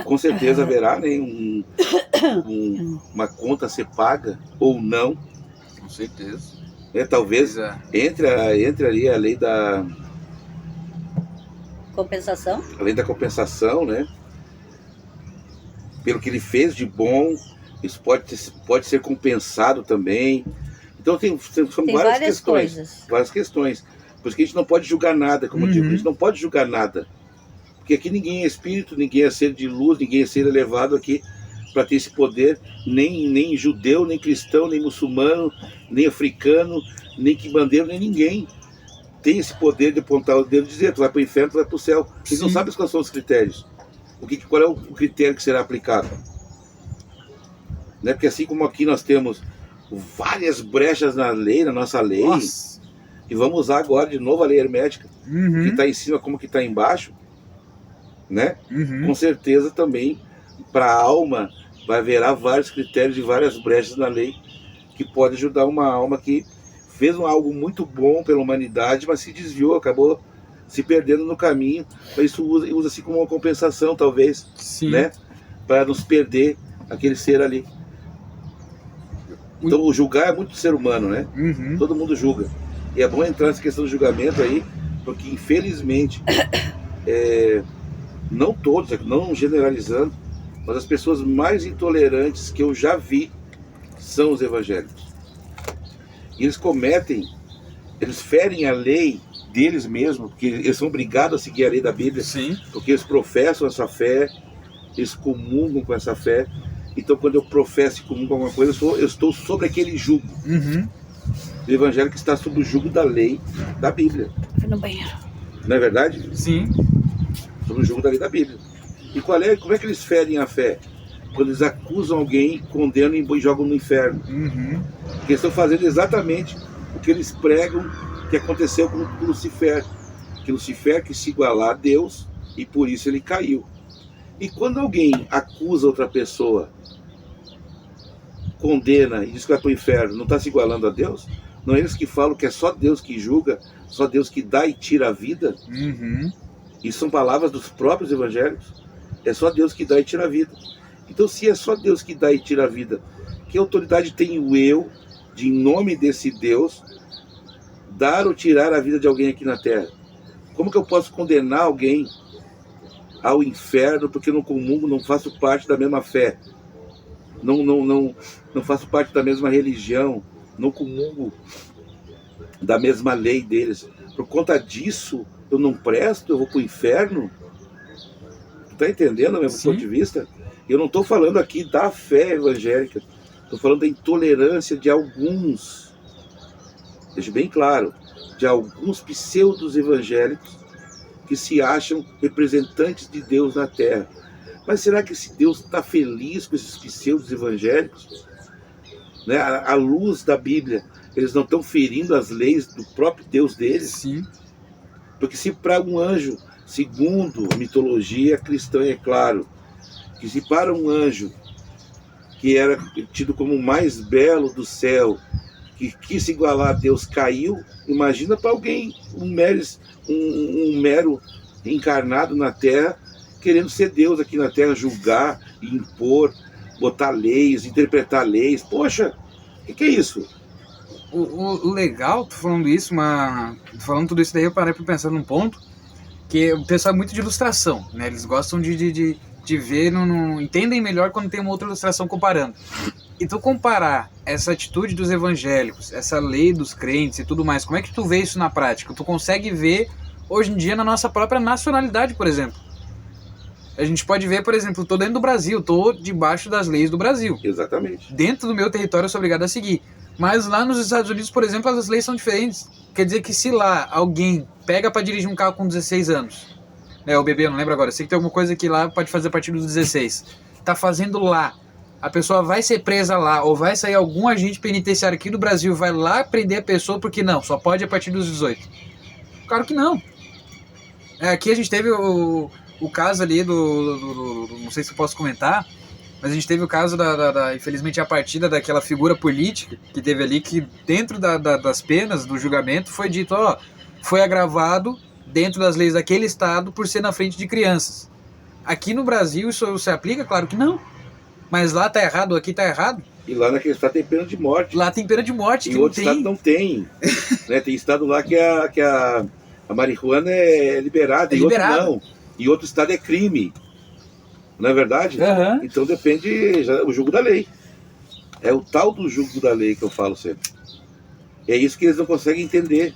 Com certeza haverá, né, uma conta a ser paga ou não. Com certeza. Talvez entre ali a lei da compensação. A lei da compensação, né? Pelo que ele fez de bom, isso pode ser compensado também. Então são Tem várias várias questões. coisas. Várias questões. Por isso que a gente não pode julgar nada, como eu digo, a gente não pode julgar nada. Porque aqui ninguém é espírito, ninguém é ser de luz, ninguém é ser elevado aqui para ter esse poder, nem judeu, nem cristão, nem muçulmano, nem africano, nem quibandeiro, nem ninguém tem esse poder de apontar o dedo e dizer, tu vai para o inferno, tu vai para o céu. Eles não sabem quais são os critérios. Qual é o critério que será aplicado. Né? Porque assim como aqui nós temos várias brechas na lei, na nossa lei, Nossa. e vamos usar agora de novo a lei hermética, que está em cima como que está embaixo, né? Com certeza também para a alma vai haverá vários critérios e várias brechas na lei que pode ajudar uma alma que fez algo muito bom pela humanidade, mas se desviou, acabou se perdendo no caminho. Isso usa-se como uma compensação, talvez, né? Para nos perder aquele ser ali. Então o julgar é muito do ser humano, né? Todo mundo julga. E é bom entrar nessa questão do julgamento aí, porque infelizmente não todos, não generalizando, mas as pessoas mais intolerantes que eu já vi são os evangélicos. E eles ferem a lei deles mesmos, porque eles são obrigados a seguir a lei da Bíblia, porque eles professam essa fé, eles comungam com essa fé. Então quando eu professo e comungo com alguma coisa, eu estou sobre aquele jugo. O evangélico está sob o jugo da lei da Bíblia. Fui no banheiro. Não é verdade? Sim. Sobre o jugo da lei da Bíblia. E como é que eles ferem a fé? Quando eles acusam alguém, condenam e jogam no inferno. Porque eles estão fazendo exatamente o que eles pregam que aconteceu com Lucifer. Que Lucifer quis se igualar a Deus e por isso ele caiu. E quando alguém acusa outra pessoa, condena e diz que vai para o inferno, não está se igualando a Deus? Não é eles que falam que é só Deus que julga, só Deus que dá e tira a vida? Isso são palavras dos próprios evangélicos. É só Deus que dá e tira a vida. Então, se é só Deus que dá e tira a vida, que autoridade tenho eu, de em nome desse Deus, dar ou tirar a vida de alguém aqui na Terra? Como que eu posso condenar alguém ao inferno porque eu não comungo, não faço parte da mesma fé? Não faço parte da mesma religião, não comungo da mesma lei deles. Por conta disso, eu não presto, eu vou para o inferno? Tu tá entendendo o meu ponto de vista? Eu não estou falando aqui da fé evangélica, estou falando da intolerância de alguns, deixo bem claro, de alguns pseudos evangélicos que se acham representantes de Deus na Terra. Mas será que esse Deus está feliz com esses pseudos evangélicos? Né? À luz da Bíblia, eles não estão ferindo as leis do próprio Deus deles? Porque se para um anjo, segundo a mitologia cristã, é claro, que se para um anjo que era tido como o mais belo do céu, que quis se igualar a Deus, caiu, imagina para alguém, um mero encarnado na Terra, querendo ser Deus aqui na Terra, julgar, impor, botar leis, interpretar leis. Poxa, o que é isso? O legal, tô falando isso, mas falando tudo isso daí, eu parei para pensar num ponto, que o pessoal é muito de ilustração, né? Eles gostam de ver, entendem melhor quando tem uma outra ilustração comparando. E tu comparar essa atitude dos evangélicos, essa lei dos crentes e tudo mais, como é que tu vê isso na prática? Tu consegue ver hoje em dia na nossa própria nacionalidade, por exemplo. A gente pode ver, por exemplo, tô dentro do Brasil, tô debaixo das leis do Brasil. Exatamente. Dentro do meu território eu sou obrigado a seguir. Mas lá nos Estados Unidos, por exemplo, as leis são diferentes. Quer dizer que se lá alguém pega para dirigir um carro com 16 anos, né, o bebê, eu não lembro agora, sei que tem alguma coisa que lá pode fazer a partir dos 16, tá fazendo lá, a pessoa vai ser presa lá, ou vai sair algum agente penitenciário aqui do Brasil, vai lá prender a pessoa, porque não, só pode a partir dos 18. Claro que não. Aqui a gente teve o caso ali não sei se eu posso comentar, mas a gente teve o caso infelizmente, a partida daquela figura política que teve ali, que dentro das penas do julgamento foi dito, foi agravado dentro das leis daquele estado por ser na frente de crianças. Aqui no Brasil isso se aplica? Claro que não. Mas lá tá errado, aqui tá errado. E lá naquele estado tem pena de morte. Lá tem pena de morte. E outro estado não tem. Né? Tem estado lá que a marihuana é liberada, e outro não. E outro estado é crime. Não é verdade? Então depende o jugo da lei. É o tal do jugo da lei que eu falo sempre. É isso que eles não conseguem entender.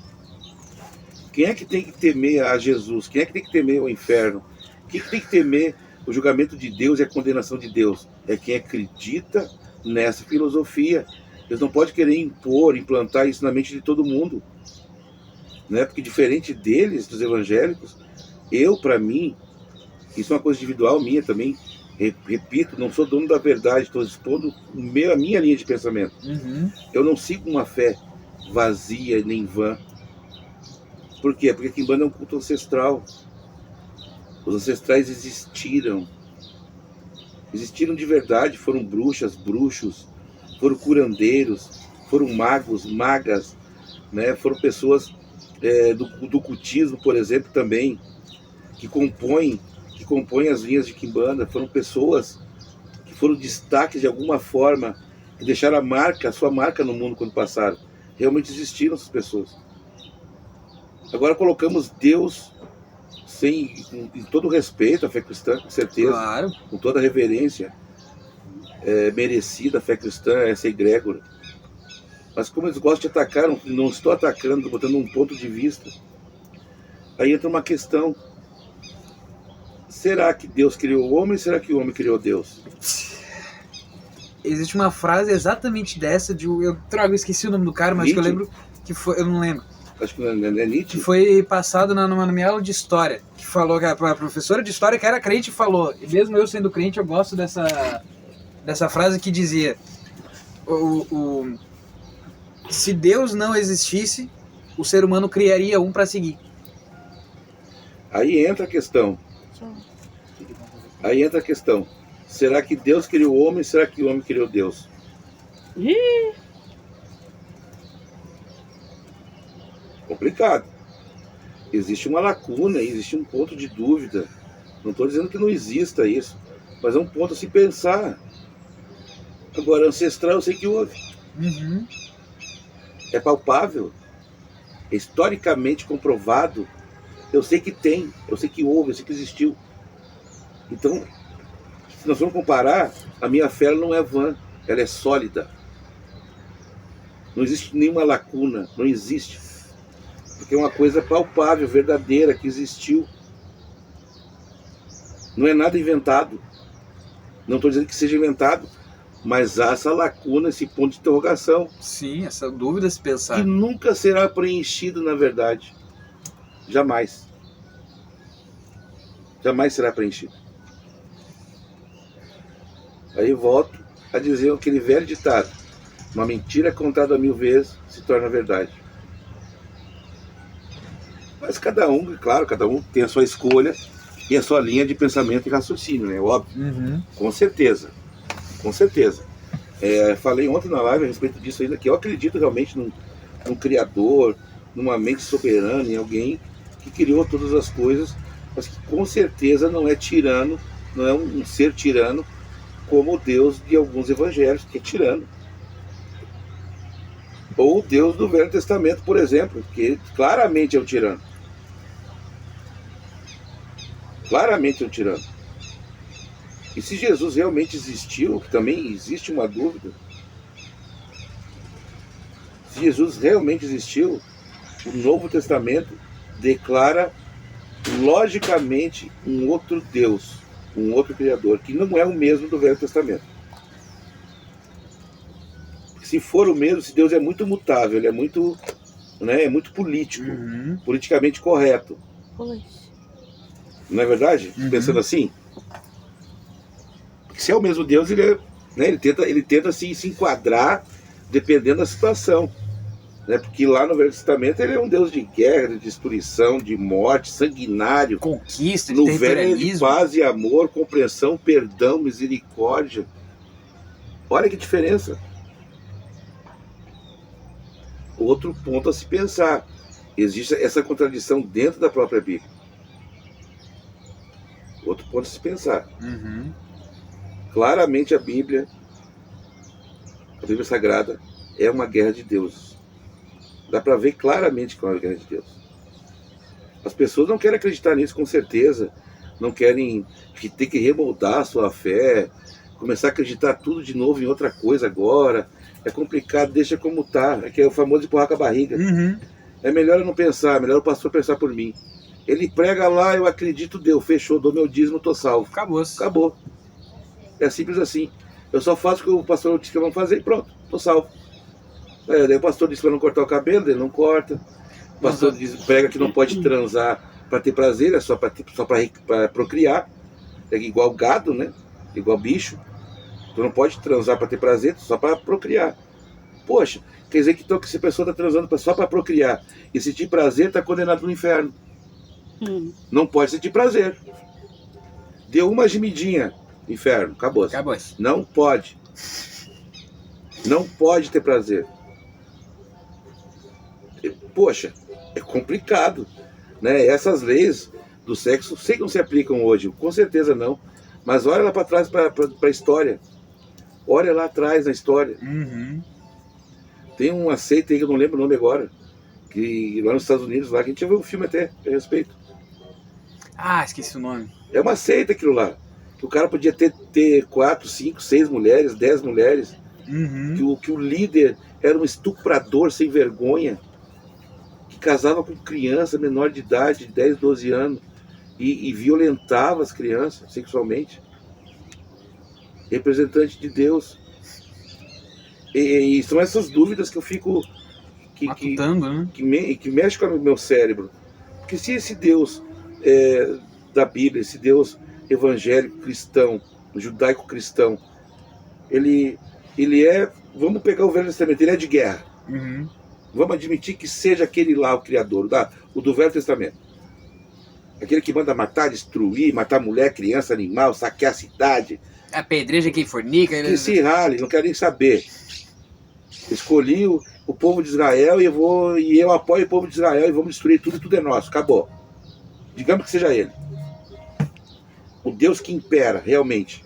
Quem é que tem que temer a Jesus? Quem é que tem que temer o inferno? Quem é que tem que temer o julgamento de Deus e a condenação de Deus? É quem acredita nessa filosofia. Eles não podem querer impor, implantar isso na mente de todo mundo. Né? Porque diferente deles, dos evangélicos, para mim, isso é uma coisa individual minha também, repito, não sou dono da verdade, estou expondo a minha linha de pensamento. Eu não sigo uma fé vazia nem vã. Por quê? Porque Quimbanda é um culto ancestral. Os ancestrais existiram de verdade, foram bruxas, bruxos, foram curandeiros, foram magos, magas, né? Foram pessoas do cultismo, por exemplo, também, que compõem as linhas de Quimbanda. Foram pessoas que foram destaques de alguma forma, que deixaram a sua marca no mundo quando passaram. Realmente existiram essas pessoas. Agora colocamos Deus em todo respeito à fé cristã, com certeza, Claro. com toda a reverência merecida à fé cristã, essa egrégora. Mas como eles gostam de atacar, não estou atacando, estou botando um ponto de vista. Aí entra uma questão: será que Deus criou o homem ou será que o homem criou Deus? Existe uma frase exatamente dessa, eu esqueci o nome do cara, mas Nietzsche? que eu lembro que foi, eu não lembro. Acho que não é Nietzsche? Que foi passado na minha aula de história, que falou que a professora de história que era crente falou, e mesmo eu sendo crente eu gosto dessa frase que dizia: se Deus não existisse, o ser humano criaria um para seguir. Aí entra a questão. Será que Deus criou o homem ou será que o homem criou Deus? Complicado. Existe uma lacuna, existe um ponto de dúvida. Não estou dizendo que não exista isso, mas é um ponto a se pensar. Agora, ancestral eu sei que houve. É palpável. É historicamente comprovado. Eu sei que tem, eu sei que houve, eu sei que existiu. Então, se nós formos comparar, a minha fé não é vã, ela é sólida. Não existe nenhuma lacuna, não existe. Porque é uma coisa palpável, verdadeira, que existiu. Não é nada inventado. Não estou dizendo que seja inventado, mas há essa lacuna, esse ponto de interrogação. Sim, essa dúvida se pensar. Que nunca será preenchido, na verdade. Jamais. Jamais será preenchido. Aí volto a dizer aquele velho ditado: uma mentira contada 1000 vezes se torna verdade. Mas cada um tem a sua escolha e a sua linha de pensamento e raciocínio, né? Óbvio. Com certeza. Falei ontem na live a respeito disso ainda, que eu acredito realmente num criador, numa mente soberana, em alguém que criou todas as coisas, mas que com certeza não é tirano, não é um ser tirano como o Deus de alguns evangelhos, que é tirano. Ou o Deus do Velho Testamento, por exemplo, que claramente é um tirano. Claramente é um tirano. E se Jesus realmente existiu, que também existe uma dúvida, se Jesus realmente existiu, o Novo Testamento declara logicamente um outro Deus, um outro Criador, que não é o mesmo do Velho Testamento. Se for o mesmo, se Deus é muito mutável, ele é muito, é muito político, politicamente correto. Não é verdade? Pensando assim? Porque se é o mesmo Deus, ele tenta se enquadrar dependendo da situação. Né? Porque lá no Velho Testamento ele é um Deus de guerra, de destruição, de morte, sanguinário. Conquista, de no Velho é de territorialismo. paz e amor, compreensão, perdão, misericórdia. Olha que diferença. Outro ponto a se pensar: existe essa contradição dentro da própria Bíblia. Outro ponto a se pensar. Claramente a Bíblia Sagrada, é uma guerra de deuses. Dá para ver claramente que é uma guerra de Deus. As pessoas não querem acreditar nisso, com certeza. Não querem, que tem que remoldar a sua fé, começar a acreditar tudo de novo em outra coisa agora. é complicado, deixa como tá. É que é o famoso empurrar com a barriga. Uhum. É melhor eu não pensar, melhor o pastor pensar por mim. Ele prega lá, eu acredito, deu, fechou, dou meu dízimo, tô salvo. Acabou-se. Acabou. É simples assim. Eu só faço o que o pastor disse que eu vou fazer e pronto, tô salvo. Daí o pastor disse para não cortar o cabelo, ele não corta. O pastor prega que não pode transar para ter prazer, é só para procriar. É igual gado, né? Igual bicho. Tu não pode transar para ter prazer, só para procriar. Poxa, quer dizer que então, que se a pessoa está transando só para procriar e sentir prazer, está condenado no inferno. Não pode sentir prazer. Deu uma gemidinha, inferno, acabou. Acabou-se. Não pode. Não pode ter prazer. Poxa, é complicado, né? Essas leis do sexo sei que não se aplicam hoje, com certeza não. Mas olha lá para trás, para a história. Olha lá atrás na história. Uhum. Tem uma seita aí que eu não lembro o nome agora, que lá nos Estados Unidos, lá, que a gente já viu um filme até a respeito. Ah, esqueci o nome. É uma seita aquilo lá. Que o cara podia ter 4, 5, 6 mulheres, 10 mulheres. Uhum. Que o líder era um estuprador sem vergonha, que casava com criança menor de idade, de 10, 12 anos, e violentava as crianças sexualmente. Representante de Deus. E são essas dúvidas que eu fico Matutando, né? que mexe com o meu cérebro. Porque se esse Deus da Bíblia, esse Deus evangélico cristão, judaico-cristão, ele é, vamos pegar o Velho Testamento, ele é de guerra. Uhum. Vamos admitir que seja aquele lá o Criador, o do Velho Testamento. Aquele que manda matar, destruir, matar mulher, criança, animal, saquear a cidade. Apedreja quem fornica. Que se rale, não quero nem saber. Escolhi o povo de Israel e eu apoio o povo de Israel e vamos destruir tudo, tudo é nosso, acabou. Digamos que seja ele. O Deus que impera, realmente.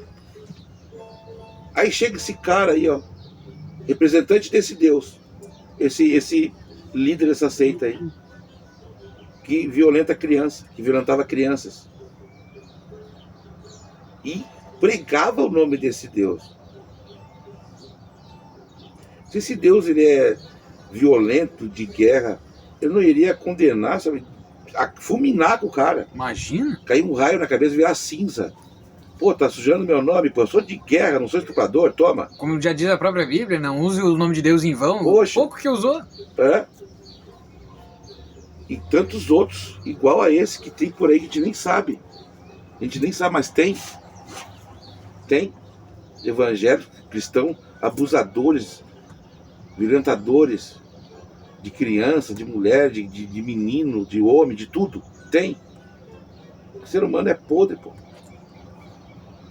Aí chega esse cara aí, ó, representante desse Deus, esse líder dessa seita aí, que violenta criança, que violentava crianças. E pregava o nome desse Deus. Se esse Deus ele é violento, de guerra, ele não iria condenar, sabe, a fulminar com o cara. Imagina. Cair um raio na cabeça e virar cinza. Pô, tá sujando meu nome, pô, eu sou de guerra, não sou estuprador, toma. Como já diz a própria Bíblia, não use o nome de Deus em vão. Poxa. Pouco que usou. É. E tantos outros, igual a esse que tem por aí que a gente nem sabe. A gente nem sabe, mas tem. Tem. Evangélicos, cristãos, abusadores, violentadores de criança, de mulher, de menino, de homem, de tudo. Tem. O ser humano é podre, pô.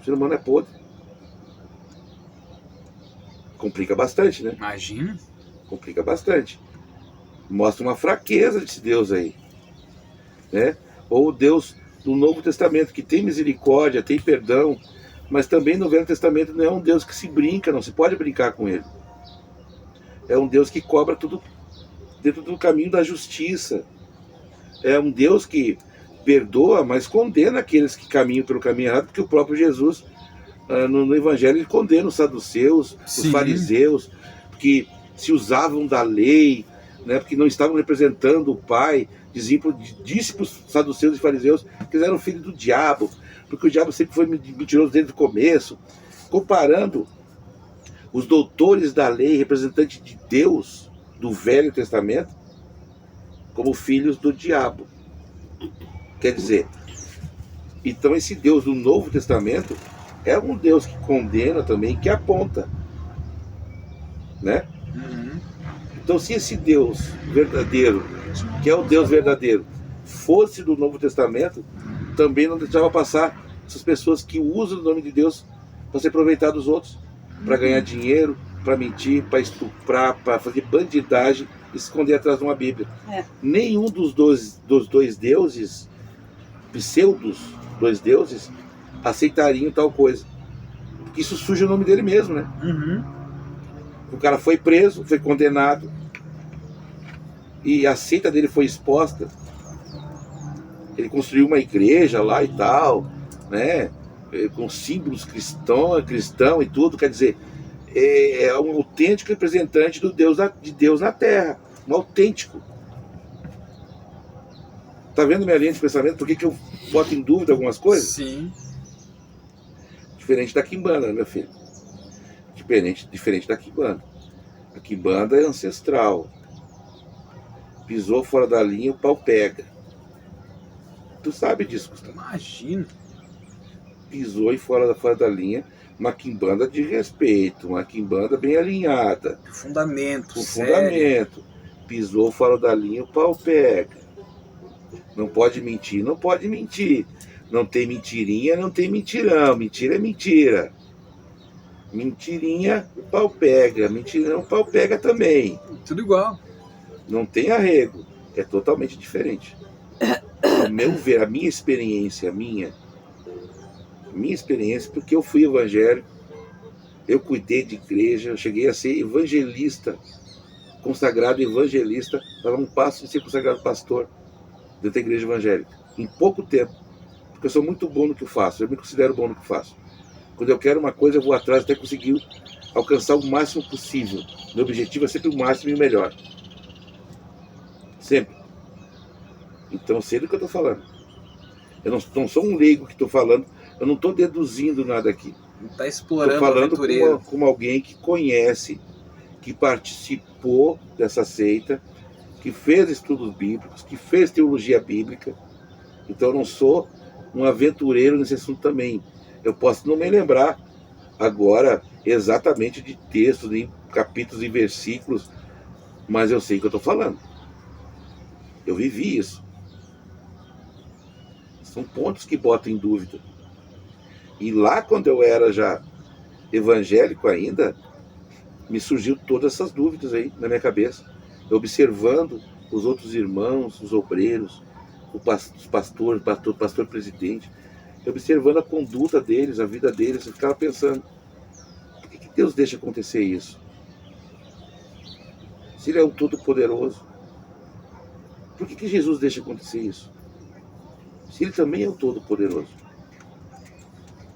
O ser humano é podre. Complica bastante, né? Imagina. Complica bastante. Mostra uma fraqueza desse Deus aí, né? Ou o Deus do Novo Testamento, que tem misericórdia, tem perdão, mas também no Velho Testamento não é um Deus que se brinca, não se pode brincar com ele. É um Deus que cobra tudo dentro do caminho da justiça. É um Deus que perdoa, mas condena aqueles que caminham pelo caminho errado, porque o próprio Jesus, no Evangelho, ele condena os saduceus, Sim. os fariseus, que se usavam da lei, né, porque não estavam representando o Pai. Disse para os saduceus e fariseus que eles eram filhos do diabo, porque o diabo sempre foi mentiroso desde o começo, comparando os doutores da lei, representantes de Deus do Velho Testamento, como filhos do diabo. Quer dizer, então esse Deus do Novo Testamento é um Deus que condena também, que aponta, né? Uhum. Então, se esse Deus verdadeiro, que é o Deus verdadeiro, fosse do Novo Testamento, também não deixava passar essas pessoas que usam o nome de Deus para se aproveitar dos outros, para ganhar dinheiro, para mentir, para estuprar, para fazer bandidagem e se esconder atrás de uma Bíblia. Nenhum dos dois deuses, pseudos dois deuses, aceitariam tal coisa. Porque isso suja o nome dele mesmo, né? Uhum. O cara foi preso, foi condenado, e a seita dele foi exposta. Ele construiu uma igreja lá e tal, né? Com símbolos cristão e tudo. Quer dizer, é um autêntico representante de Deus na Terra. Um autêntico. Tá vendo minha linha de pensamento? Por que eu boto em dúvida algumas coisas? Sim. Diferente da quimbanda, né, meu filho? Diferente da quimbanda. A quimbanda é ancestral. Pisou fora da linha, o pau pega. Tu sabe disso, Gustavo. Imagina. Pisou fora da linha, uma quimbanda de respeito, uma quimbanda bem alinhada. Fundamento, Com sério. fundamento. Pisou fora da linha, o pau pega. Não pode mentir, não pode mentir. Não tem mentirinha, não tem mentirão. Mentira é mentira. Mentirinha, o pau pega. Mentirão, o pau pega também. Tudo igual. Não tem arrego. É totalmente diferente. Ao meu ver, a minha experiência, porque eu fui evangélico, eu cuidei de igreja, eu cheguei a ser evangelista, consagrado evangelista, estava um passo de ser consagrado pastor dentro da igreja evangélica, em pouco tempo, porque eu sou muito bom no que eu faço, eu me considero bom no que faço. Quando eu quero uma coisa, eu vou atrás até conseguir alcançar o máximo possível. Meu objetivo é sempre o máximo e o melhor. Sempre. Então, sei do que eu estou falando. Eu não sou um leigo que estou falando, eu não estou deduzindo nada aqui. Tá explorando. Estou falando como alguém que conhece, que participou dessa seita, que fez estudos bíblicos, que fez teologia bíblica. Então eu não sou um aventureiro nesse assunto também. Eu posso não me lembrar agora exatamente de textos, de capítulos e versículos, mas eu sei o que eu estou falando. Eu vivi isso. São pontos que botam em dúvida. E lá, quando eu era já evangélico ainda, me surgiu todas essas dúvidas aí na minha cabeça. Observando os outros irmãos, os obreiros, os pastores, pastor presidente, observando a conduta deles, a vida deles, eu ficava pensando, por que Deus deixa acontecer isso? Se Ele é o Todo-Poderoso, por que Jesus deixa acontecer isso? Se Ele também é o Todo-Poderoso,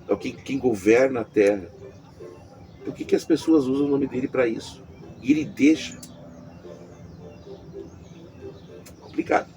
é quem governa a terra, por que as pessoas usam o nome dele para isso? E Ele deixa. Complicado.